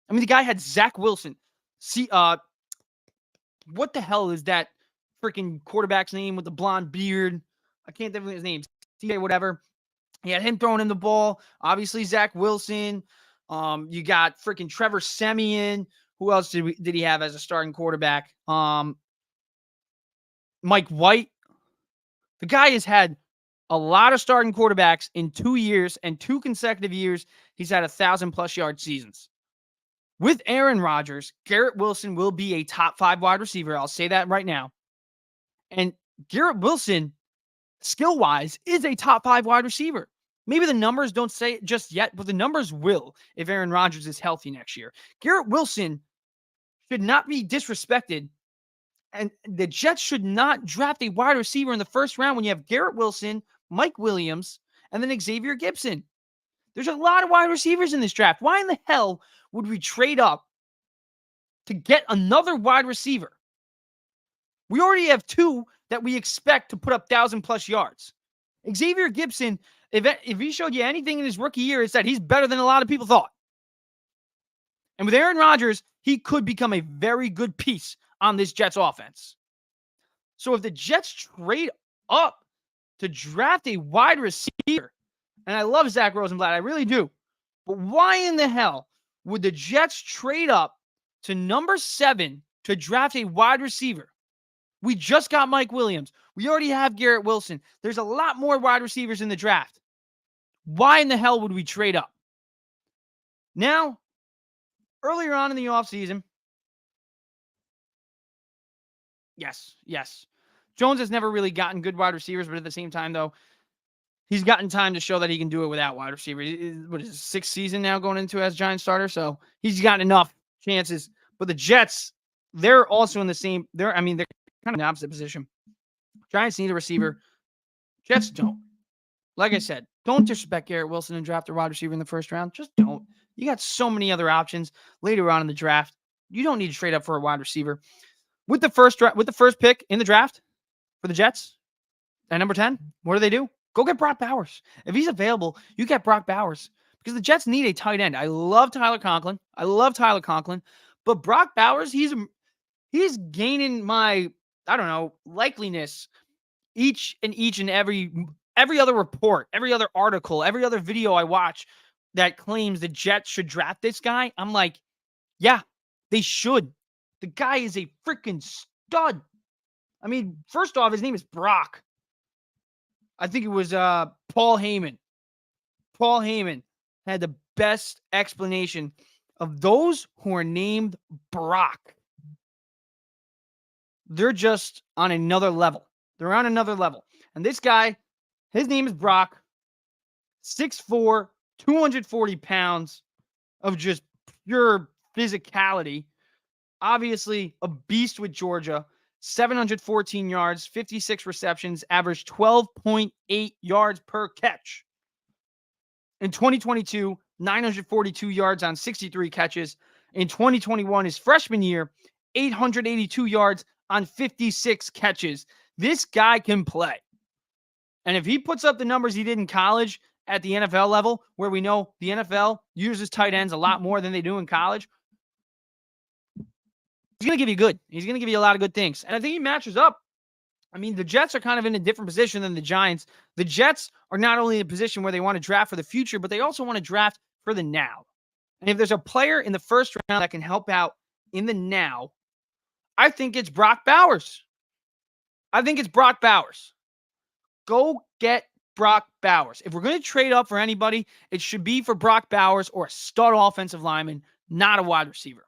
I mean, the guy had Zach Wilson. See, what the hell is that freaking quarterback's name with the blonde beard? I can't think of his name. CJ whatever. He had him throwing in the ball. Obviously, Zach Wilson. You got freaking Trevor Siemian. Who else did he have as a starting quarterback? Mike White. The guy has had a lot of starting quarterbacks in 2 years, and 2 consecutive years, he's had 1,000+ yard seasons. With Aaron Rodgers, Garrett Wilson will be a top 5 wide receiver. I'll say that right now. And Garrett Wilson, skill-wise, is a top 5 wide receiver. Maybe the numbers don't say it just yet, but the numbers will if Aaron Rodgers is healthy next year. Garrett Wilson should not be disrespected, and the Jets should not draft a wide receiver in the first round when you have Garrett Wilson, Mike Williams, and then Xavier Gibson. There's a lot of wide receivers in this draft. Why in the hell would we trade up to get another wide receiver? We already have 2 that we expect to put up 1,000+ yards. Xavier Gibson, if he showed you anything in his rookie year, it's that he's better than a lot of people thought. And with Aaron Rodgers, he could become a very good piece on this Jets offense. So if the Jets trade up to draft a wide receiver, and I love Zach Rosenblatt, I really do, but why in the hell would the Jets trade up to number 7 to draft a wide receiver? We just got Mike Williams. We already have Garrett Wilson. There's a lot more wide receivers in the draft. Why in the hell would we trade up? Now, earlier on in the offseason, yes. Jones has never really gotten good wide receivers, but at the same time, though, he's gotten time to show that he can do it without wide receivers. What is his 6th season now going into as Giant starter? So he's gotten enough chances. But the Jets, they're also in the same, they're kind of in the opposite position. Giants need a receiver. Jets don't. Like I said, Don't disrespect Garrett Wilson and draft a wide receiver in the first round. Just don't. You got so many other options later on in the draft. You don't need to trade up for a wide receiver. With the first pick in the draft for the Jets at number 10, what do? Go get Brock Bowers. If he's available, you get Brock Bowers because the Jets need a tight end. I love Tyler Conklin. But Brock Bowers, he's gaining my, likeliness each and every other report, every other article, every other video I watch that claims the Jets should draft this guy. I'm like, yeah, they should. The guy is a freaking stud. I mean, first off, his name is Brock. I think it was Paul Heyman. Paul Heyman had the best explanation of those who are named Brock. They're just on another level. They're on another level. And this guy, his name is Brock, 6'4", 240 pounds of just pure physicality. Obviously, a beast with Georgia. 714 yards, 56 receptions, averaged 12.8 yards per catch. In 2022, 942 yards on 63 catches. In 2021, his freshman year, 882 yards on 56 catches. This guy can play. And if he puts up the numbers he did in college at the NFL level, where we know the NFL uses tight ends a lot more than they do in college, he's going to give you good. He's going to give you a lot of good things. And I think he matches up. I mean, the Jets are kind of in a different position than the Giants. The Jets are not only in a position where they want to draft for the future, but they also want to draft for the now. And if there's a player in the first round that can help out in the now, I think it's Brock Bowers. Go get Brock Bowers. If we're going to trade up for anybody, it should be for Brock Bowers or a stud offensive lineman, not a wide receiver.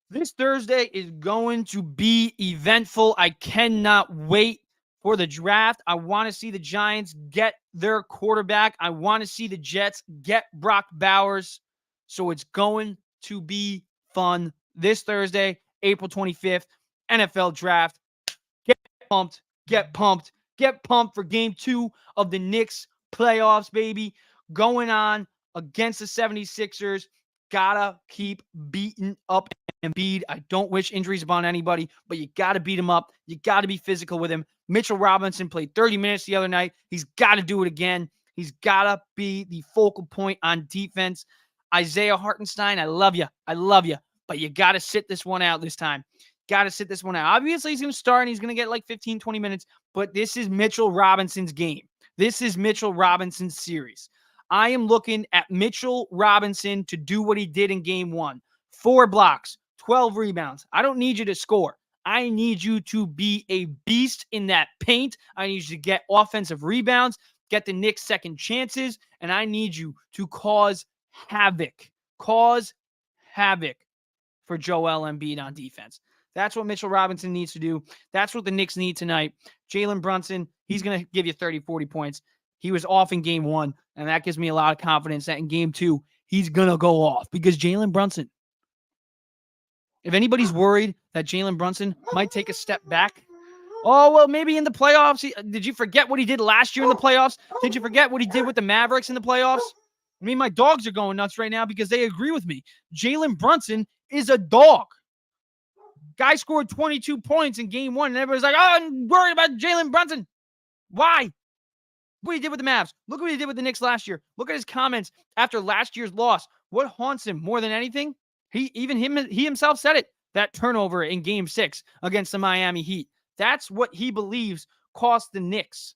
This Thursday is going to be eventful. I cannot wait for the draft. I want to see the Giants get their quarterback. I want to see the Jets get Brock Bowers. So it's going to be fun this Thursday, April 25th, NFL draft. Get pumped for game 2 of the Knicks playoffs, baby. Going on against the 76ers. Gotta keep beating up Embiid. I don't wish injuries upon anybody, but you gotta beat him up. You gotta be physical with him. Mitchell Robinson played 30 minutes the other night. He's gotta do it again. He's gotta be the focal point on defense. Isaiah Hartenstein, I love you, but you gotta sit this one out this time. Obviously, he's going to start and he's going to get like 15, 20 minutes, but this is Mitchell Robinson's game. This is Mitchell Robinson's series. I am looking at Mitchell Robinson to do what he did in game 1. 4 blocks, 12 rebounds. I don't need you to score. I need you to be a beast in that paint. I need you to get offensive rebounds, get the Knicks second chances, and I need you to cause havoc. For Joel Embiid on defense. That's what Mitchell Robinson needs to do. That's what the Knicks need tonight. Jalen Brunson, he's going to give you 30, 40 points. He was off in game 1, and that gives me a lot of confidence that in game 2, he's going to go off because Jalen Brunson, if anybody's worried that Jalen Brunson might take a step back, maybe in the playoffs. Did you forget what he did last year in the playoffs? Did you forget what he did with the Mavericks in the playoffs? I mean, my dogs are going nuts right now because they agree with me. Jalen Brunson is a dog. Guy scored 22 points in game 1, and everybody's like, I'm worried about Jalen Brunson. Why? What he did with the Mavs. Look what he did with the Knicks last year. Look at his comments after last year's loss. What haunts him more than anything? He himself said it. That turnover in game 6 against the Miami Heat. That's what he believes cost the Knicks.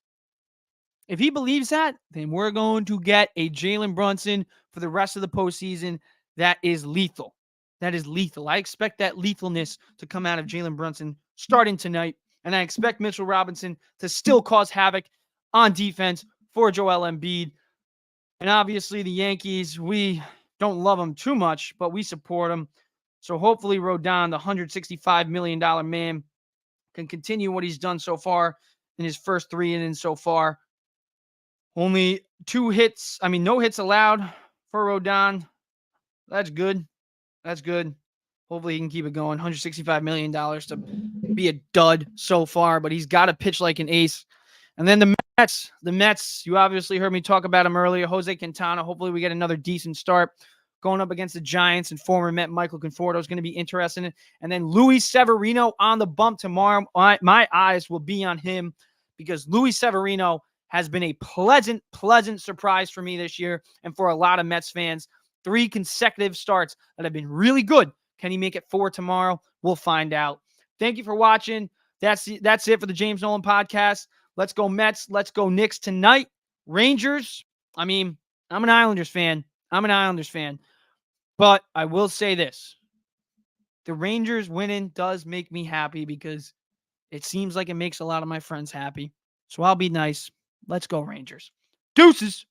If he believes that, then we're going to get a Jalen Brunson for the rest of the postseason that is lethal. I expect that lethalness to come out of Jalen Brunson starting tonight. And I expect Mitchell Robinson to still cause havoc on defense for Joel Embiid. And obviously the Yankees, we don't love them too much, but we support them. So hopefully Rodon, the $165 million man, can continue what he's done so far in his first 3 innings so far. Only 2 hits. No hits allowed for Rodon. That's good. Hopefully he can keep it going. $165 million to be a dud so far, but he's got to pitch like an ace. And then the The Mets, you obviously heard me talk about him earlier. Jose Quintana, hopefully we get another decent start going up against the Giants, and former Met Michael Conforto is going to be interesting. And then Luis Severino on the bump tomorrow. My eyes will be on him because Luis Severino has been a pleasant surprise for me this year and for a lot of Mets fans. 3 consecutive starts that have been really good. Can he make it 4 tomorrow? We'll find out. Thank you for watching. That's it for the James Nolan podcast. Let's go Mets. Let's go Knicks tonight. Rangers. I mean, I'm an Islanders fan. But I will say this. The Rangers winning does make me happy because it seems like it makes a lot of my friends happy. So I'll be nice. Let's go Rangers. Deuces.